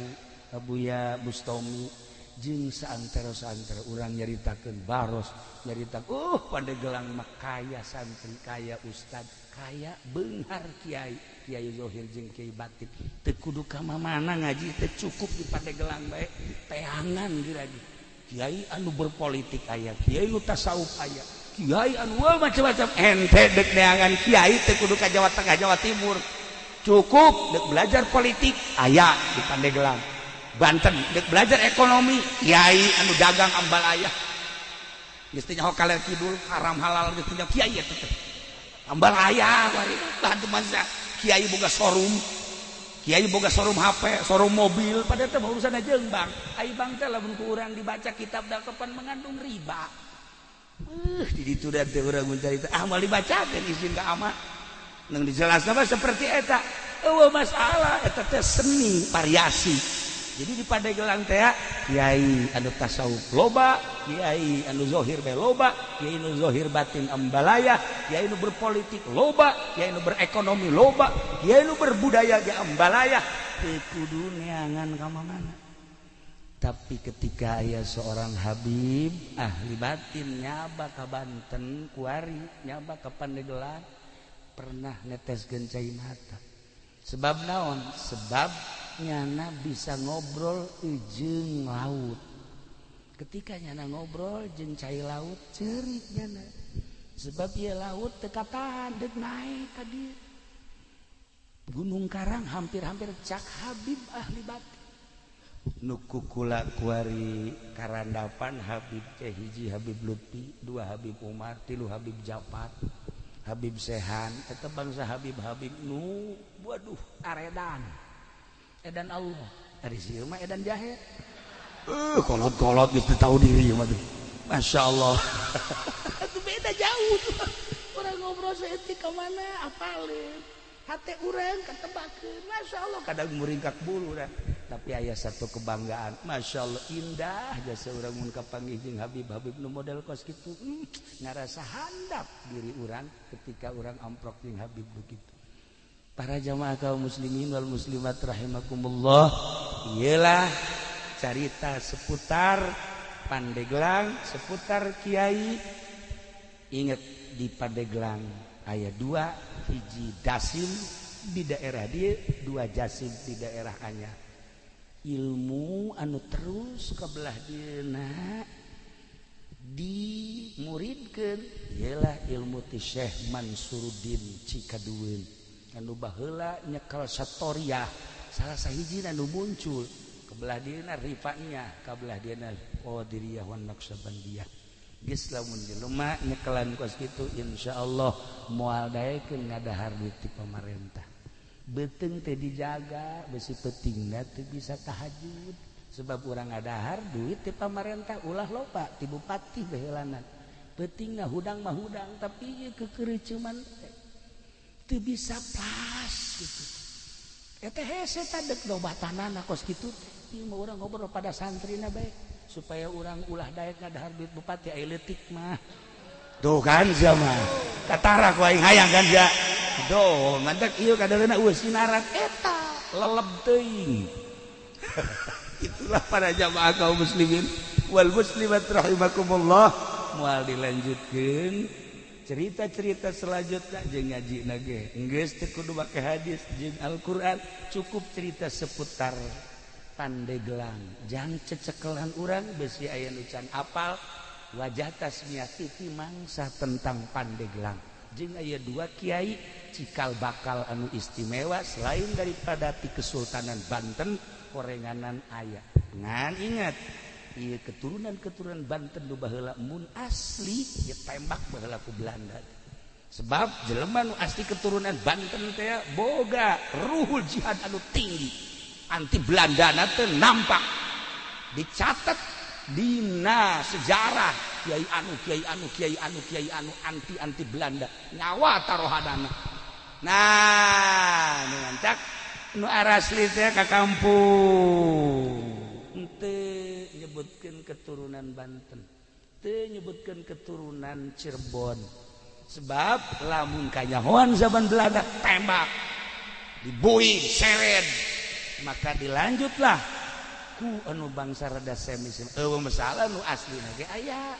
Abuya Bustomi jeung saantero-saantero urang nyaritakeun baros nyaritakeun Pandeglang mah kaya santri kaya ustad kaya beunghar kiai Kiai Zohir jeung Kiai Batik teu kudu ka mana ngaji teh cukup di Pandeglang bae teangan diragi kiai anu berpolitik aya kiai nu tasawuf aya kiai anu macam-macam ente deuk neangan kiai teu kudu ka Jawa Tengah Jawa Timur cukup deuk belajar politik aya di Pandeglang Banten dek belajar ekonomi kiai anu dagang ambal ayah geus teh nyaho kaler kidul haram halal geus teh kiai eta teh ambal ayah bari bantu masa kiai boga showroom kiai boga showroom HP showroom mobil pada teh urusanna jeung bang ai bang teh lamun ku urang dibaca kitab dakepan mengandung riba di ditu da teh urang mun carita moal dibacakeun izin ka ama nang dijelasna mah seperti eta eueuh masalah eta teh seni variasi. Jadi di Pandeglang teh kiai anu tasawuf loba, kiai anu zohir be loba, kiai anu zohir batin ambalaya, kiai anu berpolitik loba, kiai anu berekonomi loba, kiai anu berbudaya ge ambalaya. Teu kudu neangan ka mana. Tapi ketika aya seorang Habib ahli batin nyaba ka Banten kuari, nyaba ka Pandeglang pernah neteskeun cai mata. Sebab naon? Sebab nyana bisa ngobrol jeung laut ketika nyana ngobrol jeung cai laut ceurik nyana sebab ieu laut teu katahan deuk naik ka dieu Gunung Karang hampir-hampir cak Habib ahli batin nu kukula kuari karandapan Habib teh hiji Habib Lutfi dua Habib Umar tilu Habib Japat Habib Sehan tetep bangsa Habib-habib nu waduh aredan edan Allah dari sieu mah edan jahe kolot-kolot geus tahu diri mah tuh Masya Allah itu beda jauh tuh orang ngobrol seetik ka mana apalin hate urang katebakeun Masya Allah kadang muringkak bulu dah tapi aya satu kebanggaan Masya Allah indah jasa urang mun kapanggih jeung Habib-habib nu model kos kitu ngarasa handap diri urang ketika urang amprok jeung Habib begitu. Para jamaah kaum muslimin wal muslimat rahimakumullah ialah carita seputar Pandeglang seputar Kiai. Ingat di Pandeglang aya 2 hiji Dasim di daerah dia, 2 Jasim di daerah anyar. Ilmu anu terus kebelah dieuna dimuridkeun ialah ilmu ti Syekh Mansuruddin Cikadueun anu baheula nyekel satoriyah salah sahiji anu muncul kebelah dieuna rifa'nya kabelah dieuna Qadiriyah wan Naqsabandiyah geus lamun jelema nyekelan kos kitu insyaallah moal daekeun ngadahar duit ti pamarentah beuteung teh dijaga besi pentingna teu bisa tahajud sebab urang ngadahar duit ti pamarentah ulah loba ti bupati baheulanan pentingna hudang mah hudang tapi ieu kekereucuman teu bisa pas gitu eta hese tadek dobatanana kos kitu teh ieu mah urang ngobrol pada santrina bae supaya urang ulah daek ngadahar duit bupati aya leutik mah tuh kan zaman katara ku aing hayang kan ja doh mantek ieu kadaleuna eueuh sinaran eta leleb teuing itulah para jamaah kaum muslimin wal muslimat rahimakumullah moal dilanjutkeun cerita-cerita selanjutnya jeung ngajina ge geus teu kudu make hadis jeung Al-Qur'an cukup cerita seputar Pandeglang jang cecekelan urang besi aya nu can apal wajah tasmiyati ti mangsa tentang Pandeglang jeung aya 2 kiai cikal bakal anu istimewa selain daripada ti Kesultanan Banten korenganan aya ngan ingat ieu keturunan Banten nu baheula mun asli ya tembak baheula ku Belanda sebab jelema nu asli keturunan Banten teh boga ruhul jihad anu tinggi anti Belandana teh nampak dicatat dina sejarah kiai anu anti Belanda nyawa tarohanana nah nu ngancak nu arasli teh ka kampung teu nyebutkeun keturunan Banten teu nyebutkeun keturunan Cirebon sebab lamun kanyahoan zaman Belanda tembak dibuing seret maka dilanjutlah ku anu bangsa rada semis masalah nu aslina ge aya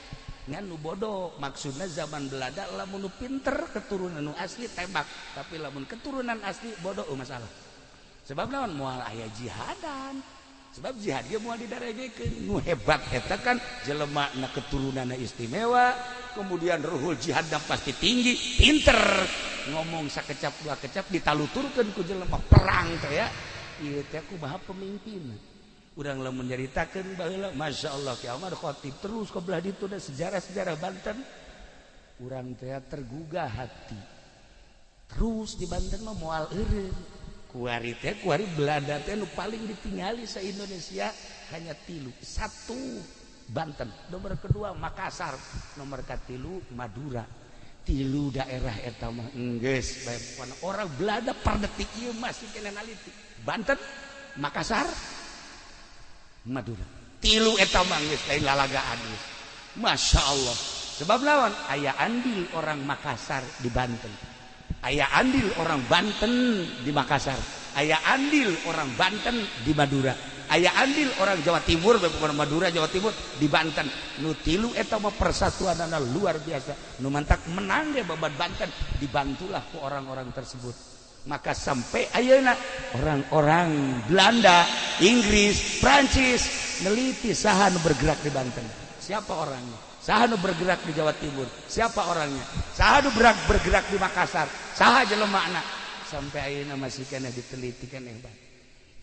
ngan nu bodoh maksudna zaman Belanda lamun nu pinter keturunan nu asli tembak tapi lamun keturunan asli bodoh masalah sebab naon moal aya jihadan sebab jihad ge moal didaregekeun nu hebat eta kan jelema na keturunanna istimewa kemudian ruhul jihadna pasti tinggi pinter ngomong sakecap dua kecap ditaluturkeun ku jelema perang teh ya ieu teh kumaha pemimpin urang lamun nyaritakeun baheula masyaallah Ki Amar Khatib terus ka belah ditu da sejarah-sejarah Banten urang teh tergugah hati terus di Banten mah moal eureun kuari teh kuari Belanda teh nu paling ditingali sa Indonesia hanya 3 1 Banten nomor kedua Makassar nomor katilu Madura 3 daerah eta mah geus bae orang Belanda per detik ieu masih kena naliti Banten Makassar Madura 3 eta mah geus lain lalagaan geus masyaallah sebab lawan aya andil orang Makassar di Banten aya andil orang Banten di Makassar aya andil orang Banten di Madura aya andil orang Jawa Timur bukan Madura Jawa Timur di Banten nu 3 eta mah persatuanana luar biasa nu mantak menang ge babat Banten dibantulah ku orang-orang tersebut maka sampai ayeuna orang-orang Belanda Inggris Prancis neliti saha nu bergerak di Banten siapa orangnya saha nu bergerak di Jawa Timur siapa orangnya saha nu bergerak di Makassar saha jelemana sampai ayeuna masih kena diteliti keneh bae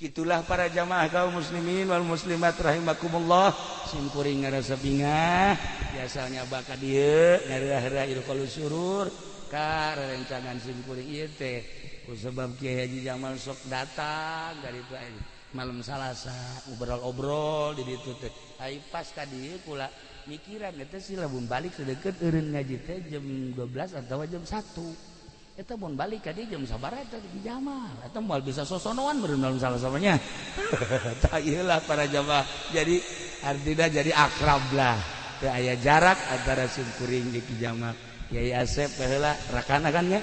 itulah para jamaah kaum muslimin wal muslimat rahimakumullah simkuring ngarasa bingah biasanya baka dieu ngarehara ilqaul surur ka rerencangan simkuring ieu teh sebab Kiai Haji Jamal sok datang dari itu malam Salasa ngobrol-obrol di ditu teh ai pas ka dieu kula mikiran eta si lamun balik sedeket eureun ngaji teh jam 12 atau jam 1 eta mun balik ka dieu jam sabaraha eta di Jamal eta moal bisa sosonoan meureun malam Salasa mah tah ieu lah para jamaah jadi artinya jadi akrab lah teu aya jarak antara simkuring jeung Ki Jamal Kiai Asep baheula rakana kan nya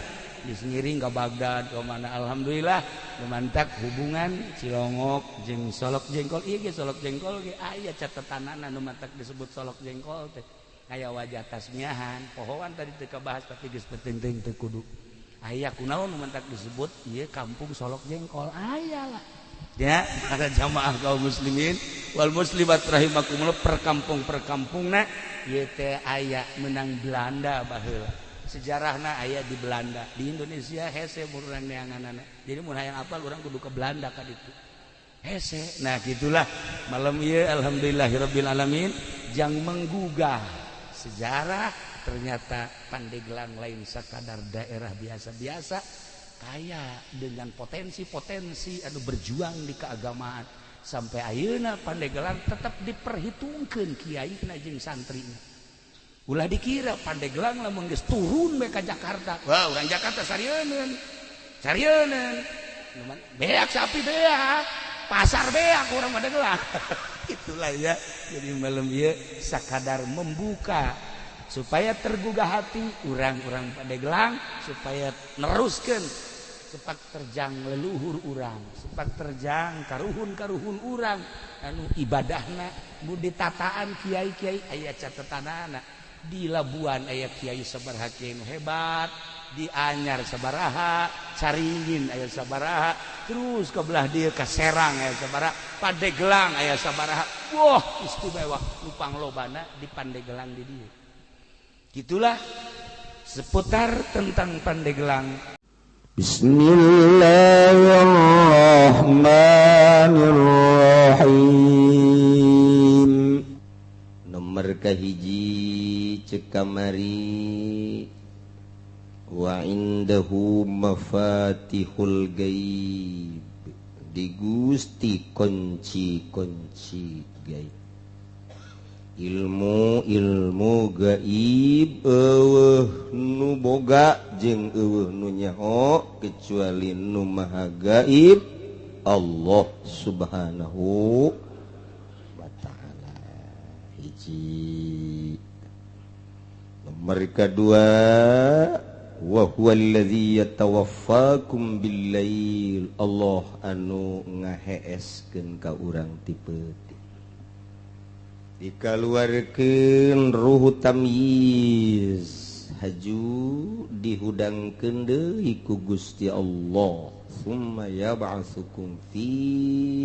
disengiring ke Baghdad ke mana alhamdulillah lumantak hubungan Cilongok jeung Solok Jengkol ieu ge Solok Jengkol ge aya catatanana nu mantak disebut Solok Jengkol teh aya wajah tasmiahan pohoan tadi teu kabahas tapi geus penting teu kudu aya kunaon nu mantak disebut ieu kampung Solok Jengkol aya lah ya para jamaah kaum muslimin wal muslimat rahimakumullah perkampung-perkampungna ieu teh aya menang Belanda baheula sejarahna aya di Belanda di Indonesia hese urang neanganana jadi mun hayang apal urang kudu ke Belanda ka ditu hese nah gitulah malam ieu alhamdulillahirabbil alamin jang menggugah sejarah ternyata Pandeglang lain sakadar daerah biasa-biasa kaya dengan potensi-potensi anu berjuang di keagamaan sampai ayeuna Pandeglang tetap diperhitungkeun kiaina jeung santrina ulah dikira Pandeglang lamun geus turun we ka Jakarta wah urang Jakarta sarieun beak sapi beak pasar beak urang Pandeglang itulah ya jadi malam ieu sakadar membuka supaya tergugah hati urang-urang Pandeglang supaya neruskeun sepak terjang leluhur urang sepak terjang karuhun-karuhun urang anu ibadahna budi tataan kiai-kiai aya catatanana di Labuan aya kiai sabaraha kiai nu hebat di Anyar sabaraha Caringin aya sabaraha terus ke belah dieu ka Serang aya sabaraha Pandeglang aya sabaraha wah istimewa nu panglobana di Pandeglang di dieu gitulah seputar tentang Pandeglang. Bismillahirrahmanirrahim. Nomor kahiji cek kamari wa indahu mafatihul gaib di Gusti kunci-kunci gaib ilmu gaib eueuh nu boga jeung eueuh nu nyaho kecuali nu maha gaib Allah subhanahu wa ta'ala hiji nomor kedua wa huwa alladzi yatawaffakum bil-lail Allah anu ngaheeskeun ka urang ti peuting dikaluarkeun ruh tamyiz haju dihudangkeun deui ku Gusti Allah summa yab'atsukum fi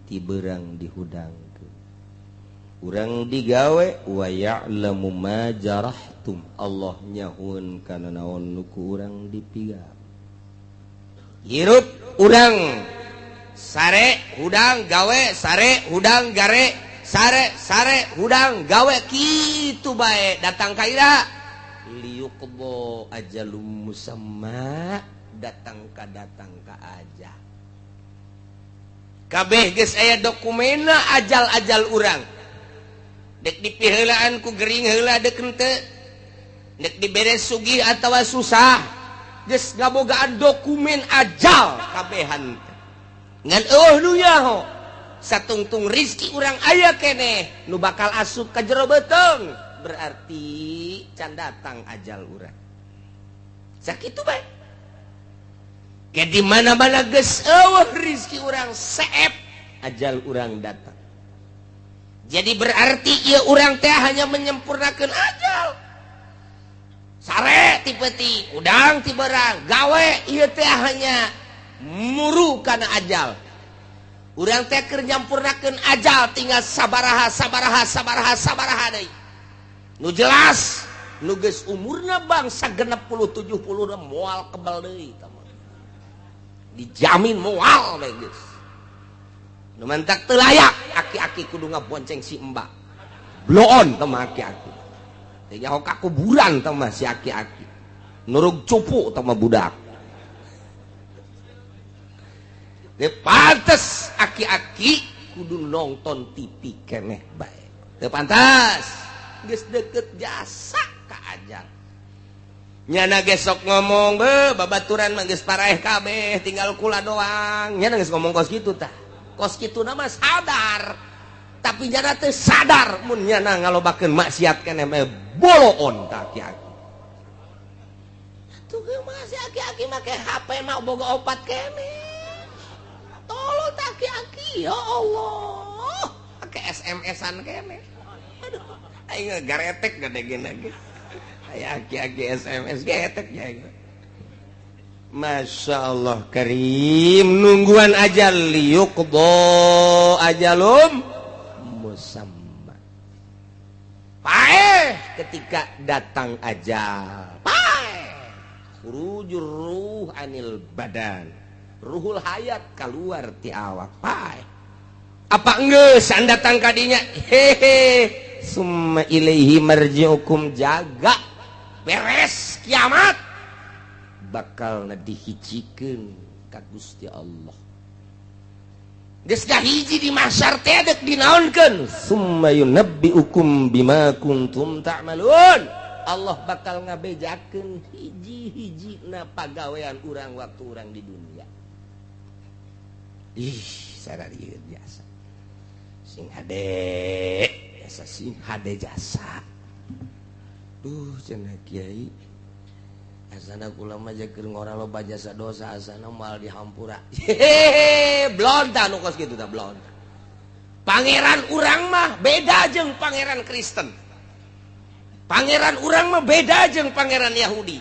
tiberang dihudangkeun urang digawe wa ya'lamu ma jarahtum Allah nyahueun kana naon nu ku urang dipigawe hirup urang sare hudang gawe sare hudang gare sare hudang gawe kitu bae datang ka ira liyuqbo ajalum musamma datang ka aja kabeh geus aya dokumena ajal urang dek dipiheulaan ku gering heula dek henteu dek diberes sugih atawa susah geus ngabogaan dokumen ajal kabehan ngan nu nyaho satungtung rizki urang aya keneh nu bakal asup ka jero beuteng berarti can datang ajal urang sakitu bae ke di mana-mana geus eueuh rizki urang seep ajal urang datang jadi berarti ieu urang teh hanya menyempurnakeun ajal sare ti peuting udang ti beurang gawe ieu teh hanya muru kana ajal urang teh keur nyampurnakeun ajal tinggal sabaraha deui nu jelas nu geus umurna bangsa 60-70 moal kebal deui dijamin moal bae geus nu mantak teu layak aki-aki kudu ngabonceng si embak bloon teh mah aki-aki teh nyaho ka kuburan teh mah si aki-aki nurug cupu teh mah budak pantes aki-aki kudu nonton TV keneh bae teu pantas geus deukeut jasa ka ajal nyana gesok ngomong babaturan mah geus paraeh kabeh tinggal kula doang nyana geus ngomong kos kitu tah kos kituna mah sadar tapi nyana teu sadar mun nyana ngalobakeun maksiat keneh mah boloon tah aki-aki tuh mah si aki-aki aki-aki make HP mah boga opat kene. Tolong aki-aki ya Allah. Make SMS-an kene. Aduh, aing garetek gede lagi. Aya aki-aki SMS getek ya. Masya Allah karim nungguan ajal liyuqdo ajalum musamma. Paeh ketika datang ajal. Paeh khurujur ruh anil badan. Ruhul hayat keluar ti awak. Paeh. Apa geus an datang kadinya? Hehe. Summa ilaihi marji'ukum jaga. Beres kiamat. Bakal dihijikeun ka Gusti Allah. Geus hiji di mahsyar teh dek dinaonkeun summa yunabbiukum bima kuntum ta'malun. Allah bakal ngabejakeun hiji-hijina pagawean urang waktu urang di dunia. Ih, sararieu biasa. Sing hade, biasa sing hade jasa. Duh, cenah kiai. Asana kula mah keur ngora loba jasa dosa asana moal dihampura. Hehehe, blon tah nu kos kitu tah blon. Pangeran urang mah beda jeung pangeran Kristen. Pangeran urang mah beda jeung pangeran Yahudi.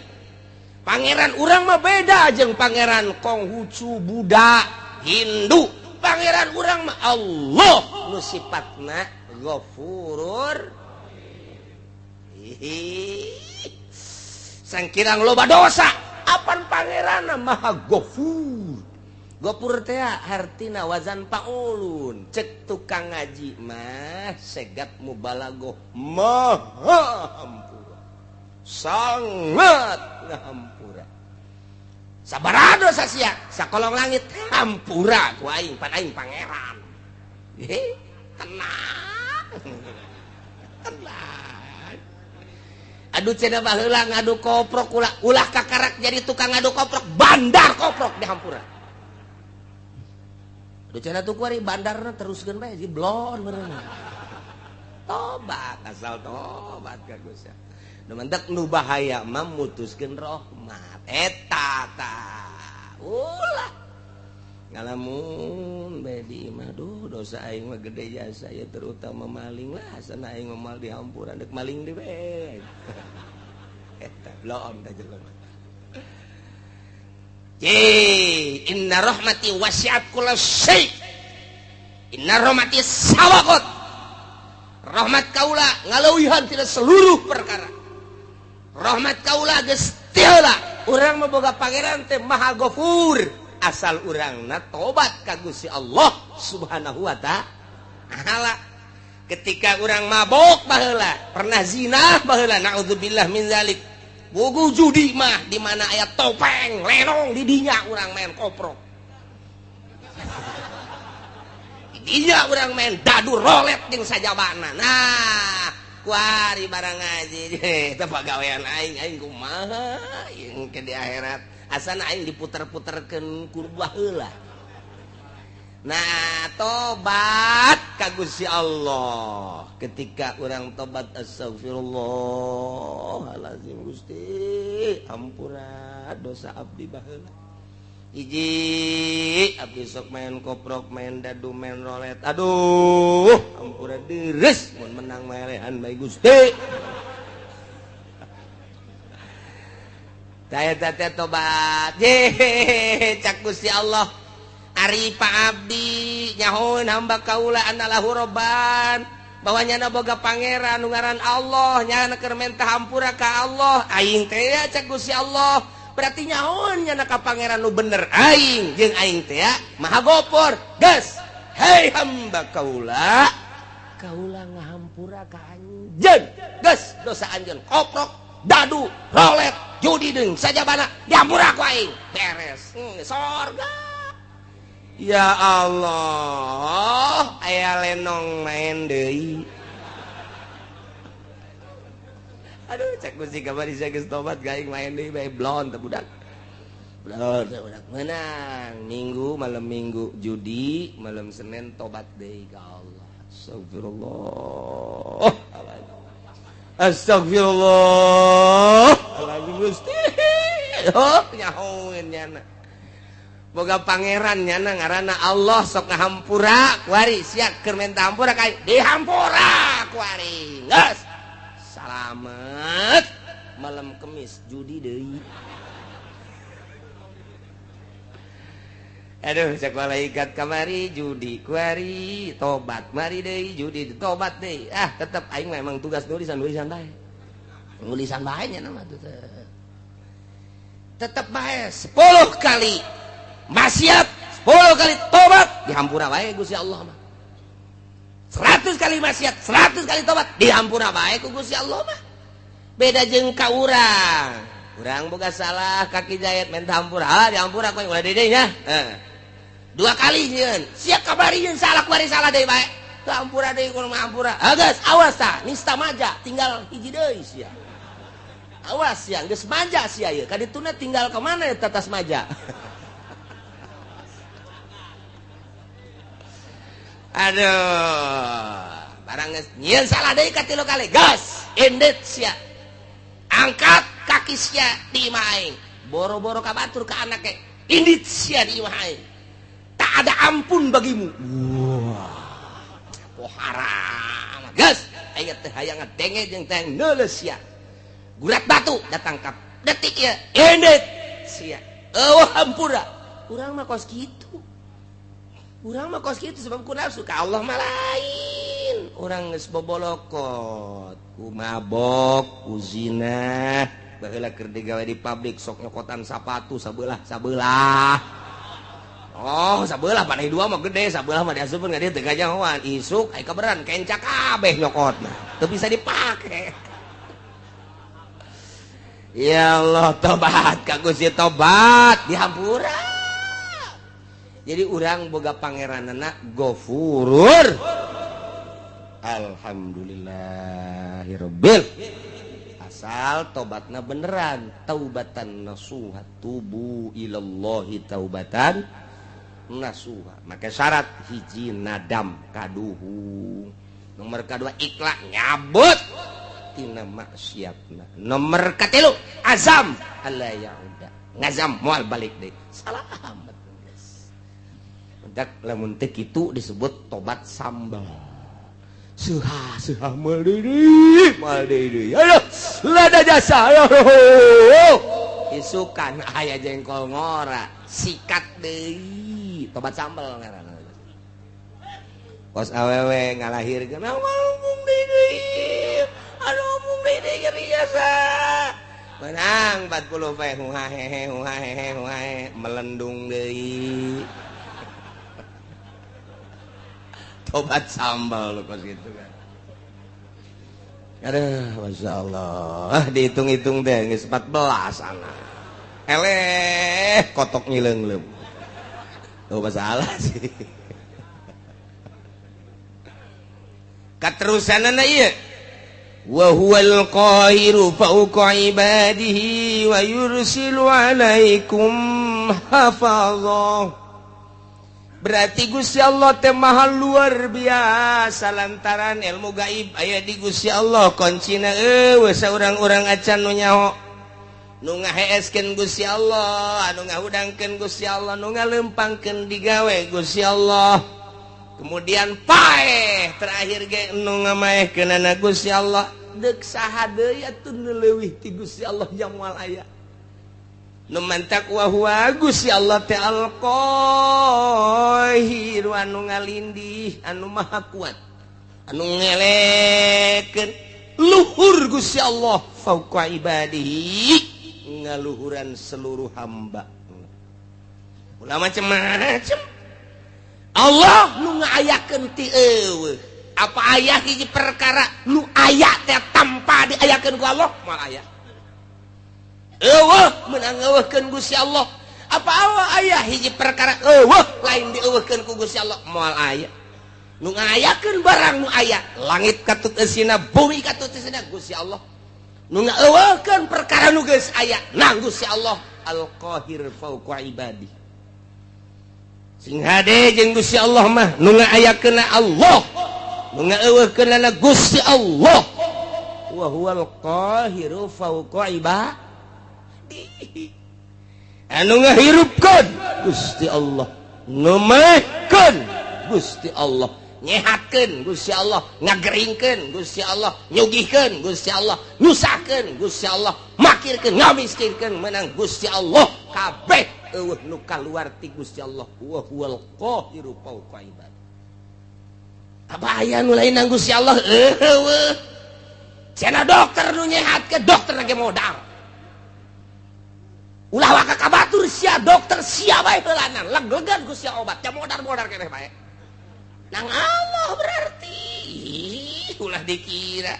Pangeran urang mah beda jeung pangeran Konghucu, Buddha, Hindu. Pangeran urang mah Allah nu sifatna Ghafurur. Sangkirang loba dosa apan pangeranna maha Ghafur. Ghafur teh hartina wazan paulun. Cek tukang ngaji mah segat mubalaghah maha hampura. Sangat ngahampura. Sabaraha dosa sia sakolong langit hampura ku aing pan aing pangeran. Tenang. Tenang. Aduh cenah baheula ngadu koprok ulah kakarak jadi tukang ngadu koprok bandar koprok di hampura. Aduh cenah tuh kuari bandarna teruskeun bae ji blon bener. Tobat asal tobat ka Gusti. Nu mentek nu bahaya mah mutuskeun rahmat eta tah. Ulah ngalamun bae di imah duh dosa aing mah gede jasa ya terutama maling lah sana aing mal dihampura deuk maling di bae eta blon da jelema inna rahmati wasi'at kullasyai inna rahmati sabaqat rahmat kaula ngaleuwihan tina seluruh perkara rahmat kaula geus tiala urang mah boga pangeran teh maha Ghafur asal urangna tobat ka Gusti Allah Subhanahu wa ta'ala. Ketika urang mabok baheula, pernah zina baheula, naudzubillah min zalik. Bogo judi mah di mana aya topeng, lenong di dinya urang main koprok. Di dinya urang main dadu rolet jeung sajabana. Nah, kuari barang ngaji teh pagawean aing kumaha yang ke di akhirat. Asana aing diputer-puterkeun ku baheula. Nah, tobat ka Gusti Allah. Ketika urang tobat astagfirullahalazim Gusti, ampura dosa abdi baheula. Hiji abdi sok main koprok, main dadu, main rolet. Aduh, ampura deres mun menang melehan bae Gusti. Saya tobat. Cak Gusti Allah. Ari Pak Abdi nyahoun hamba kaula anallahu robban. Bahwa nyana boga pangeran ngaran Allah, nyana keur menta hampura ka Allah. Aing teh ya cak Gusti Allah. Berarti nyahoun nyana ka pangeran nu bener aing jeung aing teh ya Maha Ghafur. Geus. Hei hamba kaula. Kaula ngahampura ka anjeun. Geus dosa anjeun koprok, dadu, rolet, judi deung sajabana dihampura ku aing beres sorga. Ya Allah aya lenong main deui. Aduh cek Gusti kabari geus tobat gaing main deui bae blon teh budak. Blon teh budak menang minggu malam minggu judi malam Senin tobat deui ka Allah. Astagfirullah. Astagfirullah. Alhamdulillah Gusti. oh nyahoeun nyana boga pangeran nyana ngaranna Allah sok ngahampura kuari sia keur menta hampura kae dihampura kuari geus salamet malam kemis judi deui aduh cek malaikat kamari judi kuari tobat mari deui judi tobat deui tetep aing memang tugas nulisan bae nulisan bae nya mah tetep bae 10 kali maksiat 10 kali tobat dihampura bae Gusti Allah mah 100 kali maksiat 100 kali tobat dihampura bae ku Gusti Allah mah beda jeung ka urang boga salah kaki jahit minta hampura dihampura ku ulah deui nya 2 kali nyeun sia kabari nyeun salah kuari salah deui bae hampura deui kudu hampura geus awas tah nista maja tinggal hiji deui sia awas ya geus maja sia ieu kadituna tinggal ka mana eta tas maja aduh barang geus nyieun salah deui ka 3 kali gas indet sia angkat kaki sia di imah aing boro-boro ka batur ka anake indit sia di imah aing tak ada ampun bagimu wah pohara gas aya teh hayang ngadenge jeung teh neuleus sia gurat batu datang ka detik ya indet sia eueuh hampura urang mah kos kitu sebab ku nafsu ka Allah mah lain urang geus bobolokot ku mabok ku zina baheula keur digawe di pabrik sok nyokotan sapatu sabelah oh sabelah panai 2 mah gede sabelah mah diasupkeun ka dieu teu gajahoan isuk aya kaberan kencak kabeh nyokotna teu bisa dipake ya Allah tobat ka Gusti tobat dihampura jadi urang boga pangeranana Ghafurur alhamdulillahirabbil asal tobatna beneran taubatan nasuha tubu ilallahi taubatan nasuha maka syarat hiji nadam kaduhu nomor kedua ikhlas nyabut tina maksiatna nomor katilu azam alla yauda ngazam moal balik deui salamet geus mendak lamun teh kitu disebut tobat sambal seha mal deui aduh lada jasa isukan aya jengkol ngora sikat deui tobat sambal ngaranna kos awewe ngalahirkeun ngomong deui aduh ngomong deui geuning biasa menang 40 pe huhahehe melendung deui tobat sambal lu kos gitu kan aduh masyaallah dihitung-hitung teh geus 14 ana eleh kotok ngileungleup tuh masalah sih katerusanana ieu wa huwal qahiru fawqa ibadihi wa yursilu alaikum hafazah berarti Gusti Allah teh maha luar biasa lantaran ilmu gaib aya di Gusti Allah kuncina eueuh saurang-urang acan nu nyaho nu ngaheeskeun Gusti Allah anu ngahudangkeun Gusti Allah nu ngalempangkeun digawe Gusti Allah kemudian paeh terakhir ge nu ngamaehkeunana Gusti Allah deuk saha deui atuh nu leuwih ti Gusti Allah jamual aya nu mantak wa huwa Gusti Allah teh al-qahir anu ngalindih anu maha kuat anu ngelekeun luhur Gusti Allah fauqa ibadihi ngaluhuran seluruh hamba ulah macem-macem Allah nu ngaayakeun ti eueuh apa aya hiji perkara nu aya teh tanpa diayakeun ku Allah moal aya eueuh meunang ngeuweuhkeun Gusti Allah apa aya hiji perkara eueuh lain dieuweuhkeun ku Gusti Allah moal aya nu ngaayakeun barang nu aya langit katut eusina bumi katut eusina Gusti Allah nu ngeuweuhkeun perkara nu geus aya nah Gusti Allah al-qahir fauqa ibadi sing hade jeung Gusti Allah mah nu ngaayakeunna Allah nu ngeuweuhkeunna Gusti Allah wa huwal qahiru fauqa ibadihi anu ngahirupkeun Gusti Allah, numehkeun Gusti Allah, nyehatkeun Gusti Allah, ngageringkeun Gusti Allah, nyugihkeun Gusti Allah, nyusahkeun Gusti Allah, makirkeun ngamiskinkeun menang Gusti Allah. Kabeh eueuh nu kaluar ti Gusti Allah, wa huwal qahiru fawqa ibad. Apa aya nu lain nang Gusti Allah? Eueuh. Cenah dokter nu nyehatkeun, dokter lagi modal. Ulah waka kabatur sia dokter sia bae heulanan, leg-legan Gusti obat, teh modar-modar keneh bae. Nang Allah berarti ulah dikira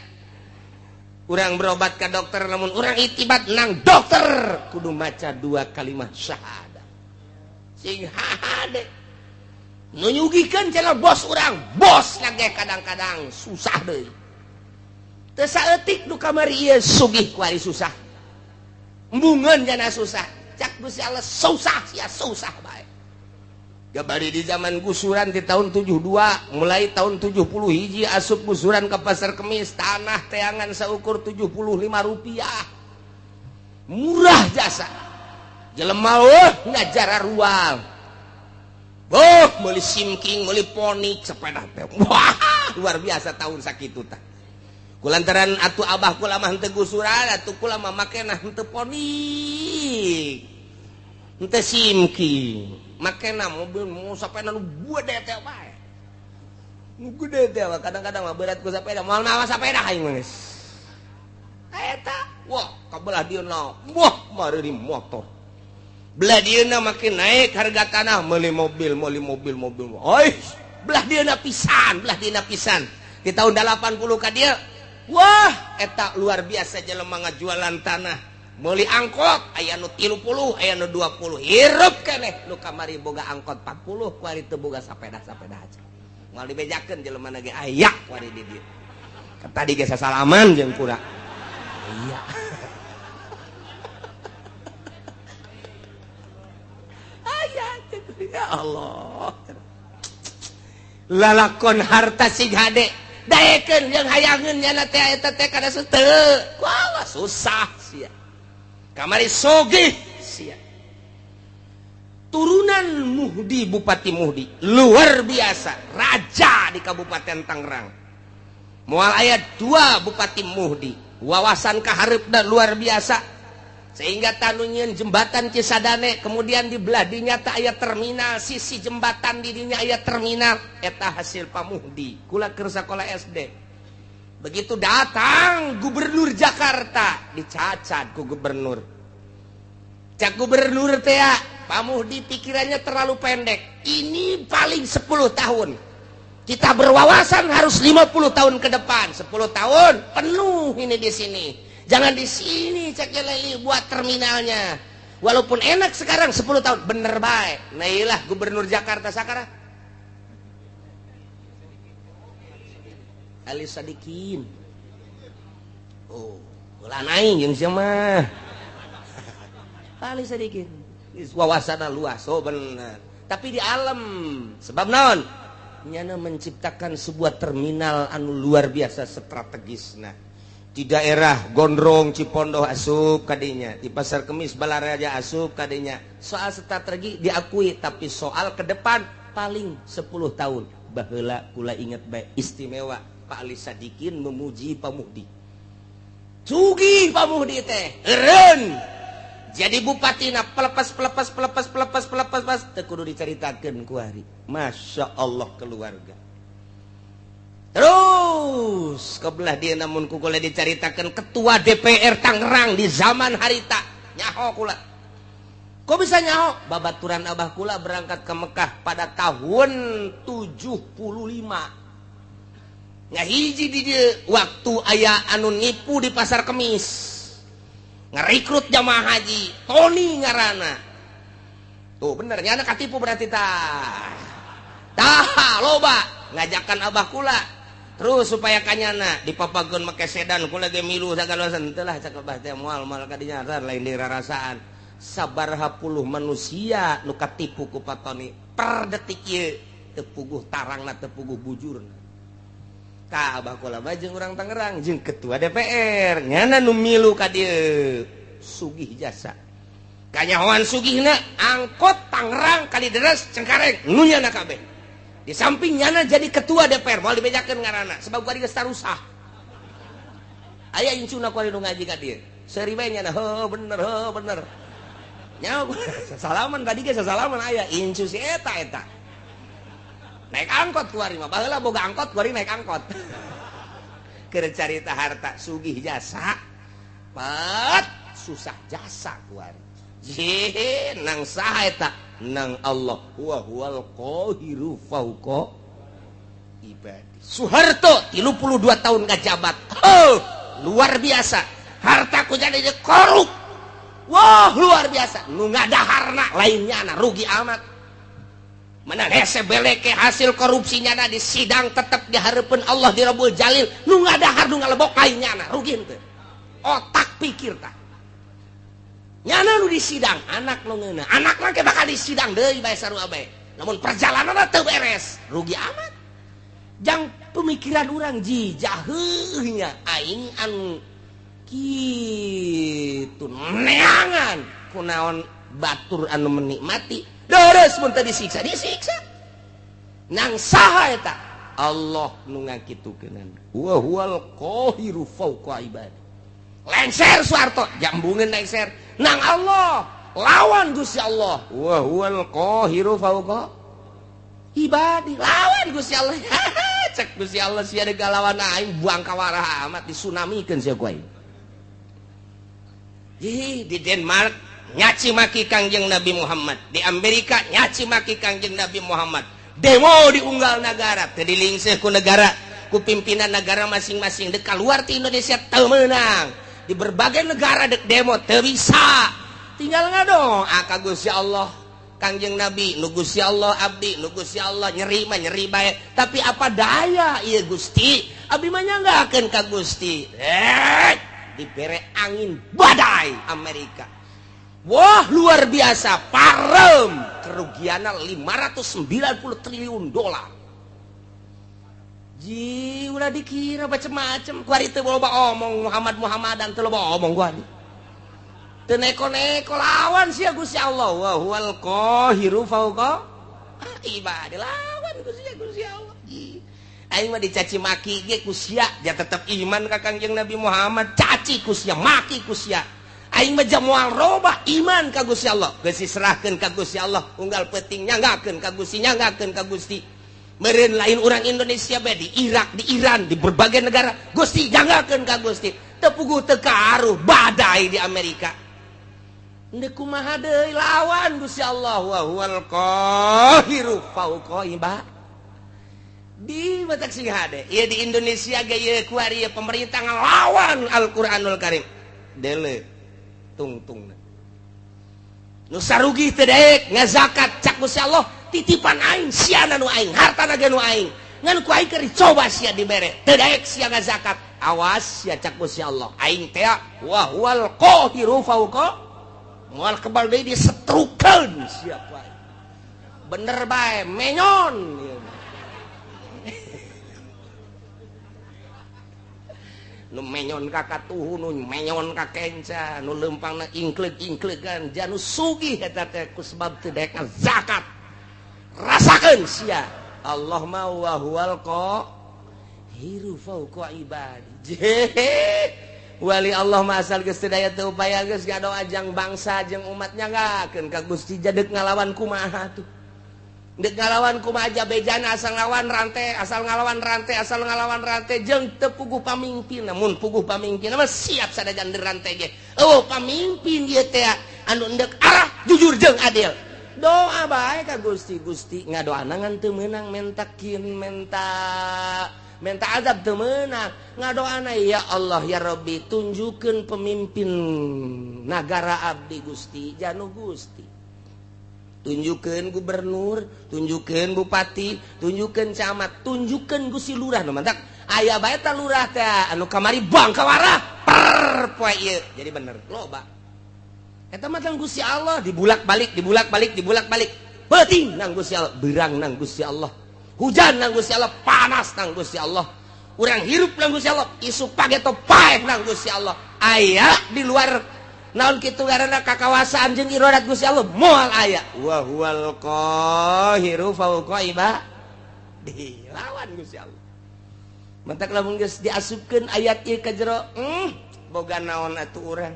urang berobat ke dokter, namun urang itibat nang dokter kudu maca 2 kalimat syahadat sing hade nu nyugikeun cenah bos urang, bos lagi kadang-kadang susah deui teu saeutik nu kamari ieu sugih ku ari susah embungeun jana susah cak Gusti Allah susah sia susah bae. Gabari di zaman gusuran di tahun 72 mulai tahun 70 hiji asup gusuran ke Pasar Kemis, tanah teangan saukur 75 rupiah, murah jasa jelema ngajara ruang meuli simking meuli ponik sepeda teh wah luar biasa tahun sakitu tah kulantaran atuh abah kula mah henteu gusuran atuh kula mah makena henteu ponik henteu simking makena mobil mau sepeda nu gede teh bae. Nu gede teh kadang-kadang mah berat ku sepeda, moal mawa sepeda aing mah geus. Eta, wah kabelah dieuna, wah mari di motor. Belah dieuna makin naik harga tanah, meuli mobil. Oi, belah dieuna pisan. Di tahun 80 ka dieu, wah eta luar biasa jelema ngajualan tanah. Meuli angkot aya nu 30 aya nu 20 hirup keneh nu kamari boga angkot 40 ku ari teu boga sapeda aja moal dibejakeun jelema ge aya ku ari di dieu tadi ge sasalaman jeung kura iya aya ya Allah lalakon harta sing hade daekeun jeung hayangeun nya teh eta teh kada teu kuawa susah sia kamari sogih sia turunan Muhdi Bupati Muhdi luar biasa raja di Kabupaten Tangerang moal aya 2 Bupati Muhdi wawasan kaharepna luar biasa sehingga tanunyeun jembatan Cisadane kemudian di belah dinya teh aya terminal sisi jembatan di dinya aya terminal eta hasil pamuhdi kula keur sakola SD. Begitu datang gubernur Jakarta dicacat ku gubernur. Cak gubernur teh ya, Pak Muhdi pikirannya terlalu pendek. Ini paling 10 tahun. Kita berwawasan harus 50 tahun ke depan. 10 tahun penuh ini di sini. Jangan di sini cak Leli buat terminalnya. Walaupun enak sekarang 10 tahun bener baik. Nah iyalah gubernur Jakarta sekarang. Ali Sadikin. Oh, ulah naik jeung sia mah. Ali Sadikin. Wawasanna luas, oh bener. Tapi di alam, sebab naon? Nyana menciptakan sebuah terminal anu luar biasa strategis. Nah, di daerah Gondrong, Cipondoh asup kadinya, di Pasar Kemis Balaraja asup kadinya. Soal strategi diakui, tapi soal ke depan paling 10 tahun. Baheula kula inget bae istimewa. Pak Ali Sadikin memuji Pak Muhdi. Sugih Pak Muhdi teh, eureun. Jadi bupatina pelepas teu kudu dicaritakeun ku ari. Masya Allah keluarga. Terus kebelah dia namun ku kula dicaritakeun ketua DPR Tangerang di zaman harita. Nyaho kula. Kok bisa nyaho? Babaturan abah kula berangkat ke Mekah pada tahun 75. Nga hiji di dia waktu aya anu nipu di Pasar Kemis ngerekrut jamaah haji Tony ngarana tuh bener nyana katipu berarti tah loba ngajakan abah kula terus supaya kanyana dipapageun make sedan kula ge milu sagala teu lah cak abah teh moal kadinya lain di rarasaan sabaraha puluh manusia nu katipu ku Pak Tony per detik ieu teu puguh tarangna teu puguh bujurna. Ka abah kula jeung urang Tangerang jeung ketua DPR nyana nu milu ka dieu sugih jasa kanyahoan sugihna angkot Tangerang Kalideres Cengkareng nunyana kabeh di samping nyana jadi ketua DPR mau dibejakeun ngaranna sebab gua geus tarusah aya incuna ku nu ngaji ka dieu seuri bae nyana bener nya salaman tadi ge salaman aya incu si eta naik angkot kuari mah baheula boga angkot kuari naik angkot keur carita harta sugih jasa pat susah jasa kuari nang saha eta nang Allah wa huwal qahiru fauqa ibadi Soeharto 32 tahun ngajabat luar biasa hartaku jadi korup wah luar biasa nu ngadaharna lainnya na rugi amat mana hese beleke hasil korupsinya na di sidang tetap dihareupeun Allah di Rabbul Jalil nu ngadahar nu ngalebok lainnya na rugi henteu otak pikir tah nyana nu di sidang anak nu ngeunah anak mah bakal di sidang deui bae sarua bae namun perjalananna teu beres rugi amat jang pemikiran urang jijah heuh nya aing anu kitu neangan kunaon batur anu menikmati deres mun teu disiksa nang saha eta Allah nu ngakitukeun wa huwal qahiru fauqa ibadi lenser Soeharto jambungeun lenser nang Allah lawan Gusti Allah wa huwal qahiru fauqa ibadi lawan Gusti Allah cek Gusti Allah sia ada galawan aing buang kawaraha amat disunamikeun sia ku aing di Denmark nyaci maki Kangjeng Nabi Muhammad di Amerika nyaci maki Kangjeng Nabi Muhammad demo di unggal negara teu dilingseuh ku negara ku pimpinan negara masing-masing dek kaluar ti Indonesia teu meunang di berbagai negara dek demo teu bisa tinggal ngadoa ka Gusti Allah Kangjeng Nabi nu Gusti Allah abdi nu Gusti Allah nyeri mah nyeri bae tapi apa daya ieu Gusti abdi mah nyanggakeun ka Gusti dibere angin badai Amerika wah luar biasa parem kerugianna 590 triliun dolar ji ulah dikira macem-macem kuari teu loba omong Muhammadan teu loba omong kuari teu neko-neko lawan sia Gusti Allah wa huwal qahiru fauqa ibadi lawan Gusti Allah aing mah dicaci maki ge ku sia ja tetep iman ka Kangjeng Nabi Muhammad caci ku sia maki ku sia aing mah ja moal robah iman ka Gusti Allah geus diserahkeun ka Gusti Allah unggal peuting nyanggakeun ka Gusti meureun lain urang Indonesia bae di Irak di Iran di berbagai negara Gusti janggakeun ka Gusti teu puguh teu karuh badai di Amerika ndek kumaha deui lawan Gusti Allah wa huwal qahiru fauqa ibadi di batak sing hade ieu di Indonesia ge ieu kuari pemerintah ngelawan Al-Qur'anul Karim dele tungtungna nu sarugi teu daek ngazakat cak Gusti Allah titipan aing siana nu aing hartana ge nu aing ngan ku aing keur coba sia dibere teu daek sia ngazakat awas sia cak Gusti Allah aing teh wa huwal qahiru fauqa moal kebal deui disetrukeun sia ku aing bener bae menyon nu menyon ka katuhu nu menyon ka kenca nu leumpangna ingkleug-ingkleugan janu sugih eta teh ku sebab teu daek zakat rasakeun sia Allah ma wa huwal qahiru fauqa ibadi wali Allah ma asal geus teu daya teu upaya geus ngadoa ajang bangsa jeung umat nyanggakeun ka Gusti jadeg ngalawan kumaha tuh dek ngalawan kumaha aja bejana asal ngalawan rantai jeung teu puguh pamimpin namun puguh pamimpin mah siap sadajan di rantai ge pamimpin ieu teh anu endek arah jujur jeung adil doa bae ka Gusti ngadoana ngan teu meunang menta azab teu meunang ngadoana ya Allah ya Rabbi tunjukkeun pemimpin nagara abdi Gusti janu Gusti tunjukkeun gubernur, tunjukkeun bupati, tunjukkeun camat, tunjukkeun Gusti lurah nu mantak aya bae ta lurah teh anu kamari bang kawarah per poe ieu jadi bener loba eta mah tang Gusti Allah dibulak-balik peuting nang Gusti Allah beurang nang Gusti Allah hujan nang Gusti Allah panas nang Gusti Allah urang hirup nang Gusti Allah isu pageto paeh nang Gusti Allah aya di luar naon kitu ngaranna kakawasaan jeung iradat Gusti Allah moal aya wa huwal qahiru fawqa ibadihi lawan Gusti Allah mantak lamun geus diasupkeun ayat ieu ka jero boga naon atuh urang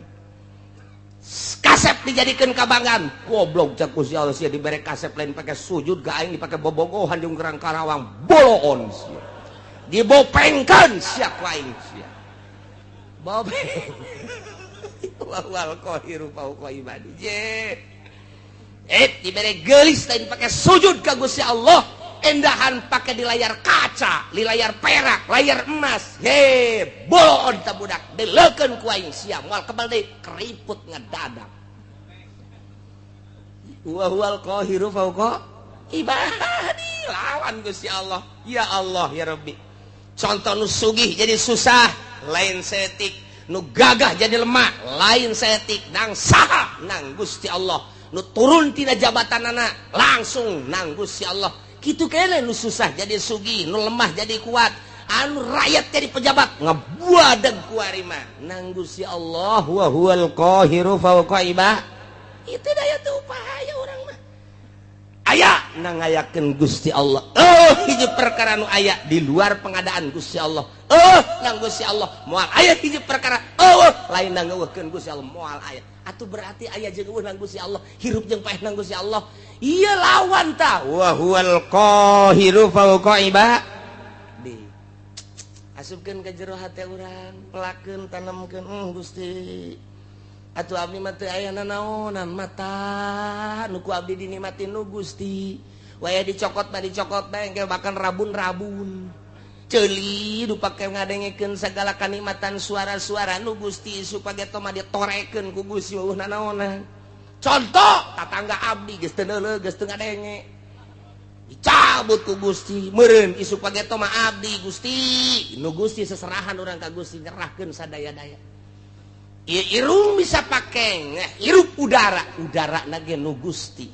kasep dijadikeun kabanggaan goblok cak Gusti Allah sia dibere kasep lain pake sujud ka aing dipake bobogohan jeung Gerang Karawang boloon sia dibopengkeun sia ku aing sia bobeng wal qahiru fawqa ibadi dibere geulis lain pake sujud ka Gusti Allah endahan pakai di layar kaca, di layar perak, layar emas. Bolon ta budak, dileukeun ku aing sia moal kebal deui keriput ngadadak. Wa huwal qahiru fawqa ibadi lawan Gusti Allah. Ya Allah ya Rabbi. Contoh nu sugih jadi susah, lain setik. Nu gagah jadi lemah, lain setik. Nang saha nang Gusti Allah. Nu turun tina jabatanana langsung nang Gusti Allah. Kitu kene nu susah jadi sugih, nu lemah jadi kuat, anu rakyat jadi pejabat ngabuadeg ku ari mah nang Gusti Allah wa huwal qahiru fawqa ibadihi. Itu daya teu upaya urang mah. Aya nang ngayakeun Gusti Allah. Hiji perkara nu aya di luar pengadaan Gusti Allah. Nang Gusti Allah moal aya hiji perkara lain nang ngeuweuhkeun Gusti Allah moal aya. Atuh berarti aya jeung eueuh nang Gusti Allah, hirup jeung paeh nang Gusti Allah. Iya lawan ta wa huwal qahiru fawqa ibadihi. Asupkeun ka jero hate urang, pelakeun tanamkeun Gusti. Atuh abdi mah teu aya nanaonan mata nu ku abdi dinikmati nu Gusti. Waya dicokot mah dicokot bae engke bahkan rabun-rabun. Ceuli nu pake ngadengekeun sagala kanikmatan suara-suara nu Gusti supaya toma ditorekeun ku Gusti eueuh nanaonan. Contoh tatangga abdi geus teu neuleug geus teu ngadenge dicabut ku Gusti meureun isu pageto mah abdi Gusti nu Gusti seserahan urang ka Gusti nyerahkeun sadaya-daya ieu irung bisa pake hirup udara na ge nu Gusti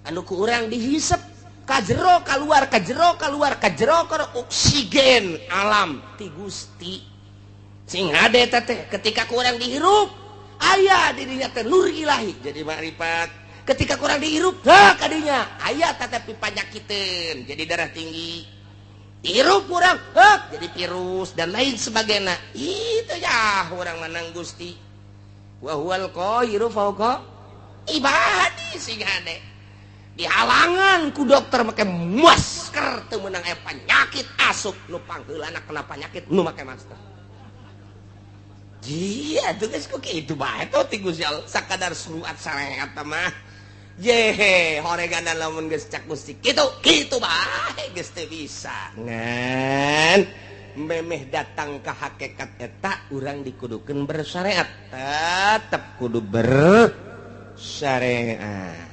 anu ku urang dihisep ka jero kaluar ka jero kaluar ka jero oksigen alam ti Gusti sing hade teh ketika ku urang dihirup aya dirinya teh nur ilahi jadi makrifat ketika kurang dihirup kadinya aya tetapi panyakiteun jadi darah tinggi dihirup kurang jadi virus dan lain sebagainya itu ya urang menang Gusti wa huwal qahiru fawqa ibadihi sing hade dihalangan ku dokter make masker teu meunang aya penyakit asup nu pangheulana kena penyakit nu make masker. Iya, itu guys kok gitu bae tuh ti Gusti Allah sakadar suruat sareat mah. Horeganan lamun geus cak Gusti kitu bae geus teu bisa. Ngan memeh datang ka hakikat eta urang dikudukeun bersyariat. Tetep kudu bersyariat.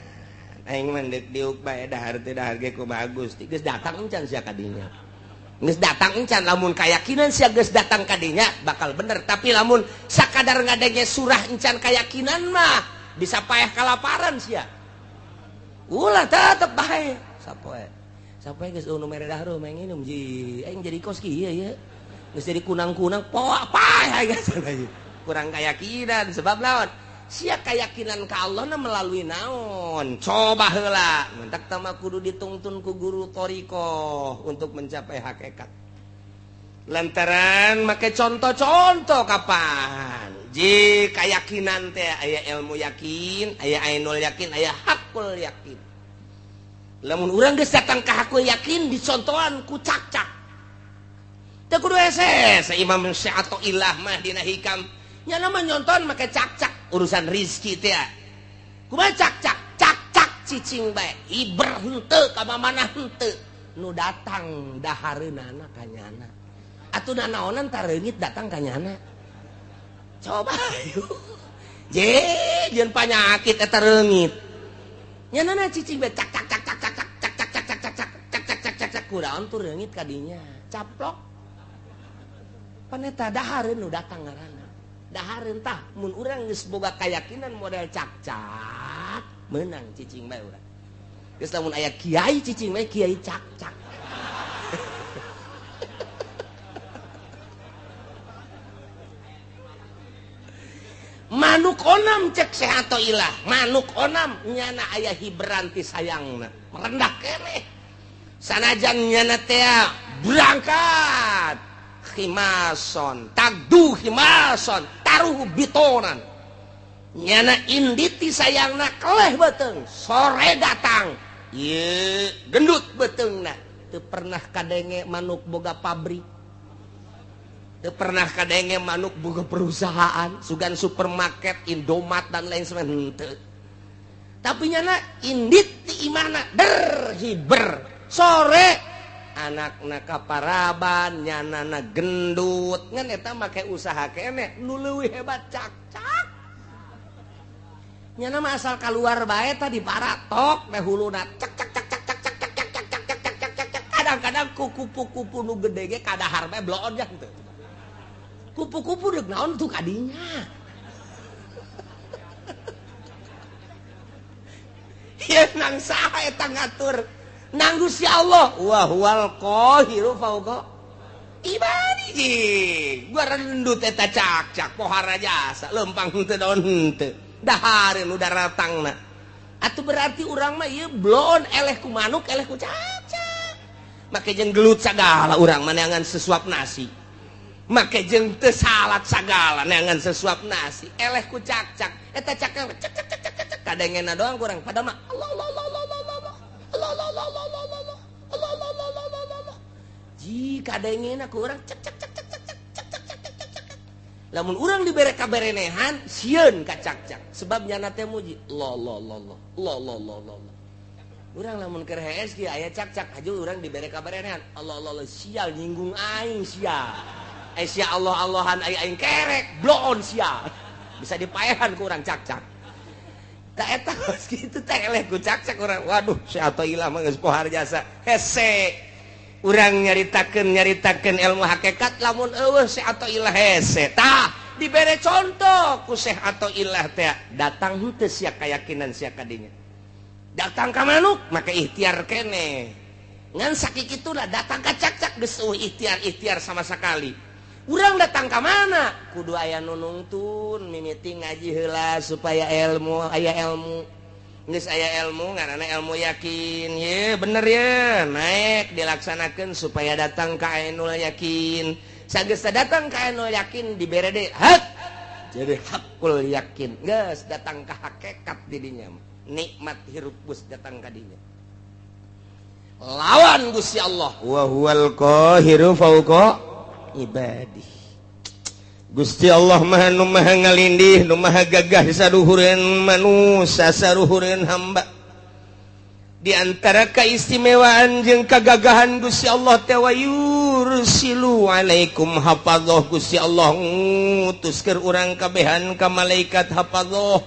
Aing mah deuk diuk bae dahar teh dahar ge kumaha Gusti geus datang encan sia ka dinya. Geus datang encan lamun keyakinan sia geus datang ka dinya bakal bener tapi lamun sakadar ngadenge surah encan keyakinan mah bisa paeh kalaparan sia ulah tetep bae sapoe geus nu mere dahru meng nginum ji aing jadi kos kieu ye geus jadi kunang-kunang poa paeh geus kurang keyakinan sebab naon sia keyakinan ka Allah na melalui naon coba heula mentak tama kudu ditungtun ku guru thariqah untuk mencapai hakikat lantaran make contoh-contoh kapan ji keyakinan teh aya ilmu yakin aya ainul yakin aya hakul yakin lamun urang geus datang ka hakul yakin dicontohan ku cak-cak teu kudu hese Imam Syafi'i mah dina hikam nya nama nyonton make cak-cak urusan rizki teh kumaha cak-cak cicing bae iber henteu ka mamana henteu nu datang dahareunana ka nyana atuh nanaonan tareungit datang ka nyana coba jeung panyakit eta reungit nyanana cicing bae cak kunaon tuh reungit ka dinya caplok paneta dahareun nu datang ngaranna dahareun tah mun urang geus boga keyakinan model cak-cak meunang cicing bae urang geus lamun aya kiai cicing bae kiai cak-cak manuk onam cek sehat ilah manuk onam nyana ayah hibranti sayangna merendah kene sanajan nyana teh berangkat himason tagdu himason taruh bitonan nyana inditi sayangna keleh beteng sore datang ye gendut betengna teu pernah kadenge manuk boga pabrik teu pernah kadenge manuk boga perusahaan sugan supermarket Indomaret dan lain sebagainya tapi nyana indit ti imana hiber sore anakna kaparaban nyanana gendut ngan eta make usaha kene nu leuwih hebat cak nyana mah asal keluar bae tadi paratok teh huluna cek cek cek cek cek cek cek cek cek cek cek cek cek cek kadang-kadang kupu-kupu nu gede ge kadahar bae bloon jak teu kupu-kupu deuk naon tuh kadinya ya nang saha eta ngatur nang Gusti Allah wa huwal qahiru fauqa ibadihi gua rendut eta cak-cak pohara jasa lempang teu daun henteu dahareun udah ratangna atuh berarti urang mah ieu bloon eleh ku manuk eleh ku cacak make jeung gelut sagala urang mah neangan sesuap nasi make jeung teu salat sagala neangan sesuap nasi eleh ku cacak eta cakang cek cek cek cek cek kadengena doang kurang padahal mah Allah Allah Allah Allah Allah Allah Allah Allah Allah Allah Allah Allah Allah Allah Allah ji kadengena ku urang cek cek cek cek cek cek cek cek cek cek lamun urang dibere kaberenehan sieun ka cak-cak sebab nyana teh muji Allah Allah Allah Allah Allah Allah Allah urang lamun keur hees kieu aya cak-cak aju urang dibere kaberenehan Allah Allah Allah sial nyinggung aing sial sia Allah Allahan aing kerek bloon sia bisa dipaehan ku urang cak-cak tak eta kitu teh eleh ku cak-cak urang waduh sia atuh ilah mah geus pohar jasa hese urang nyaritakeun ilmu hakikat lamun eueuh sia atuh ilah hese tah dibere contoh ku Syekh Athaillah teh datang henteu sia kayakinan sia kadinya datang ka manuk maka ikhtiar kene ngan sakikituna datang ka cak-cak geus ikhtiar sama sekali urang datang ka mana kudu aya nu nungtun mimiti ngaji heula supaya aya ilmu geus aya ilmu ngaranna ilmu yakin ye bener ye naik dilaksanakeun supaya datang ka ainul yakin sageus datang ka ainul yakin dibere deui hak jadi hakul yakin geus datang ka hakikat di dinya nikmat hirup bus datang ka dinya lawan Gusti Allah wa huwal qahiru fauqa ibadih Gusti Allah mah nu maha ngalindih nu maha gagah saluhureun manusia saluhureun hamba di antara keistimewaan jeung kagagahan Gusti Allah teh wa yursilu alaikum hafadzah Gusti Allah ngutuskeun urang kabehan ka malaikat hafadzah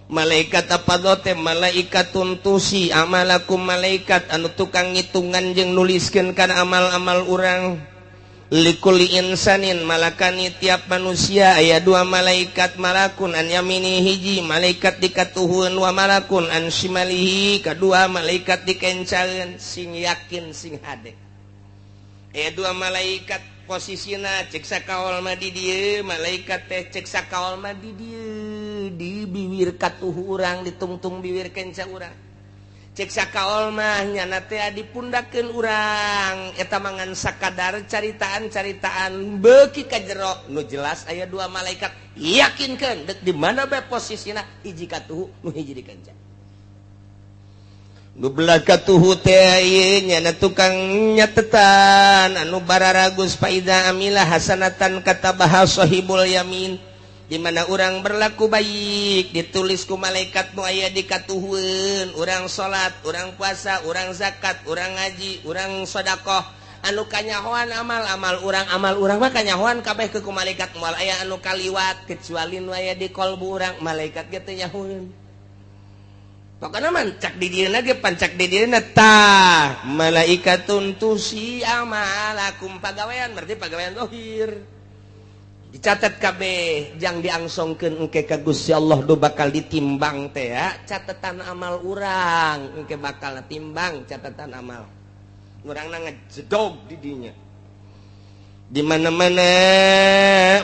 malaikat hafadzah teh malaikatun tusi amalakum malaikat anu tukang ngitungan jeung nuliskeun kana amal-amal urang likulli insanin malakani tiap manusia aya dua malaikat malakun an yamini hiji malaikat dikatuhun wa malakun an shimalihi kadua malaikat dikencaeun sing yakin sing hade aya dua malaikat posisina cek sakaol mah di dieu malaikat teh cek sakaol mah di dieu di bibir katuhu urang ditungtung bibir kenca urang cek sakaol mah nyana teh dipundakeun urang eta mangan sakadar caritaan-caritaan beuki ka jero nu jelas aya dua malaikat yakinkeun deuk di mana bae posisina hiji katuhu nu hiji dikenca nu belah katuhu teh ieu nyana tukang nyatetan anu bararagus faida amilah hasanatan katabaha sahibul yamin di mana orang berlaku baik ditulis ku malaikat nu aya di katuhun urang salat urang puasa urang zakat urang ngaji urang sedekah anu kanyahoan amal urang mah kanyahoan kabeh ke ku malaikat moal aya anu kaliwat kecuali nu aya di kolbu urang malaikat ge teu nyahoeun pokona mancak di dieuna ge pancak di dieuna tah malaikatun tusi amalakum pagawean berarti pagawean zahir dicatat kabeh jang diangsongkeun engke ka Gusti Allah do bakal ditimbang teh ya catatan amal urang engke bakal timbang catatan amal urangna ngejedog di dinya di mana-mana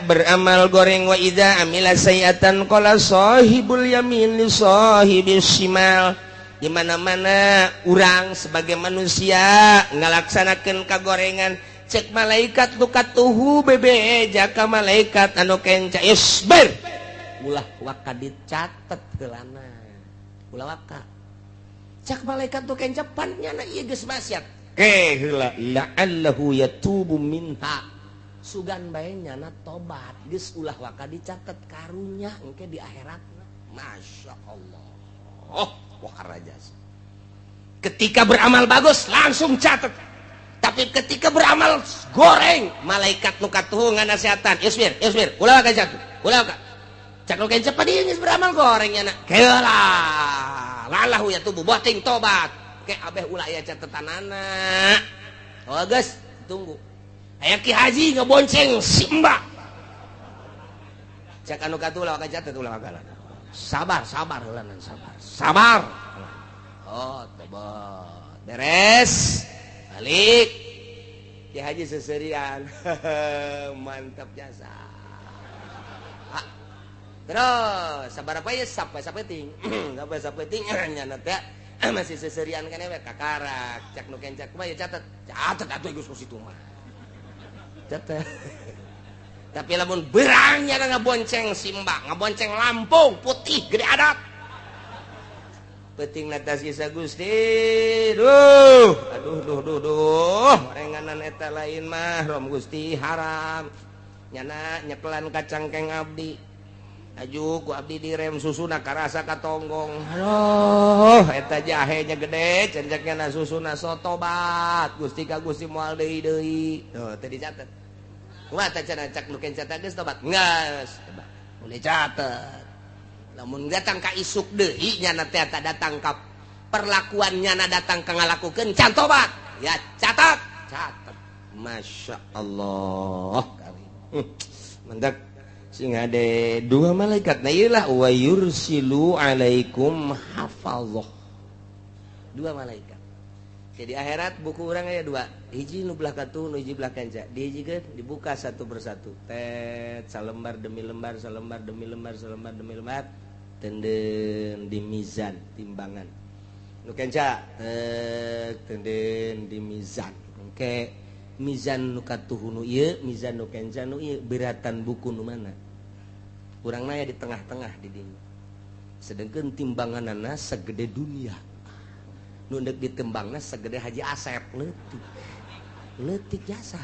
beramal goreng wa idza amila sayiatan qala sahibul yamin li sahibis shimal di mana-mana urang sebagai manusia ngalaksanakeun kagorengan cek malaikat nu katuhu bebe jaka malaikat anu kenca isbir ulah waka dicatet heulana ulah waka cek malaikat nu kenca pannyana ieu geus maksiat heula la'allahu yatubu minha sugan bae nyana tobat geus ulah waka dicatet karunya engke di akhiratna masya Allah wah rajas ketika beramal bagus langsung catet tapi ketika beramal goreng malaikat nu katuhu nganasehatan isbir ulah waka catet ulah waka cak nu kenca padi geus beramal goreng nyana heula la'allahu yatubu boting tobat ke abeh ulah aya catetanana geus tunggu aya Ki Haji ngebonceng si Mbak cek anu katulah waka catet ulah waka sabar heula sabar tebot beres balik Ki Haji seserian mantap jasa terus sabar apa ya sampai sapeting sampai sapeting nyana teh masih seserian kan we kakarak cek nu kencak mah ya catet atuh geus ku situ mah catet tapi lamun berangnya ngabonceng Simba ngabonceng Lampung putih gede adat penting natas kisah Gusti aduh renganan eta lain mah rom Gusti haram nyana nyekelan kacangkeng abdi aju ku abdi direm susuna karasa katonggong aduh eta jahenya gede cenjekna susuna sotobat Gusti ka Gusti moal deui teu dicatet kumaha teh cenah cak nu kenca teh geus tobat geus boleh catet lamun datang ka isuk deui nyana teh datang ka perlakuan nyana datang ka ngalakukeun can tobat ya catat masya Allah mantap sing ade dua malaikat na ieulah wa yursilu alaikum hafazah dua malaikat jadi akhirat buku urang aya dua hiji nu belah katuh nu hiji belah kanca dihijikeun dibuka satu persatu tet salembar demi lembar salembar demi lembar salembar demi lembar tenden di mizan timbangan nu kanca tenden di mizan engke mizan nu katuh nu ieu mizan nu kanca nu ieu beratan buku nu mana urang naya di tengah-tengah di dinya sedengkeun timbanganana segede dunia nu deuk ditembangna segede Haji Asep leutik jasa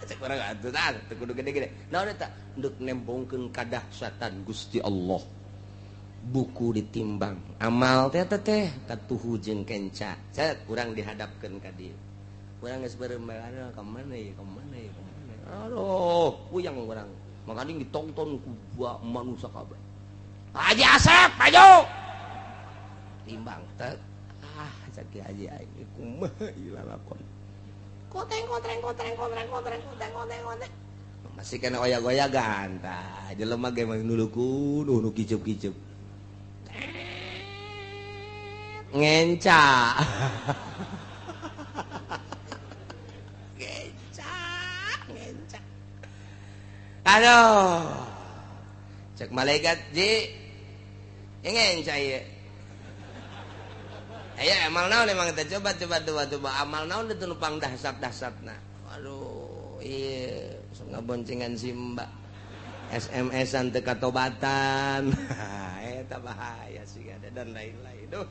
cek urang atuh tah teu kudu gede-gede naon eta deuk nembongkeun kadahsyatan Gusti Allah buku ditimbang amal teh katuhu jeung kenca cek urang dihadapkeun ka dieu urang geus beureumbaan ka mana ya aduh puyang urang makanya ditonton ku dua manusia kabeh Haji Asep maju timbang teh cak Haji aing kumaha ieu lalakon koteng masih kena oyak-oyagan tah jelema ge mah nuluku nu kiceup-kiceup ngenca aduh cek malaikat ji ngenca ieu aya amal naon emang kita coba amal naon itu numpang dahsat-dahsatna aduh ieu ngaboncengan si Mbak SMS-an teu katobatan eta bahaya sih ada dan lain-lain duh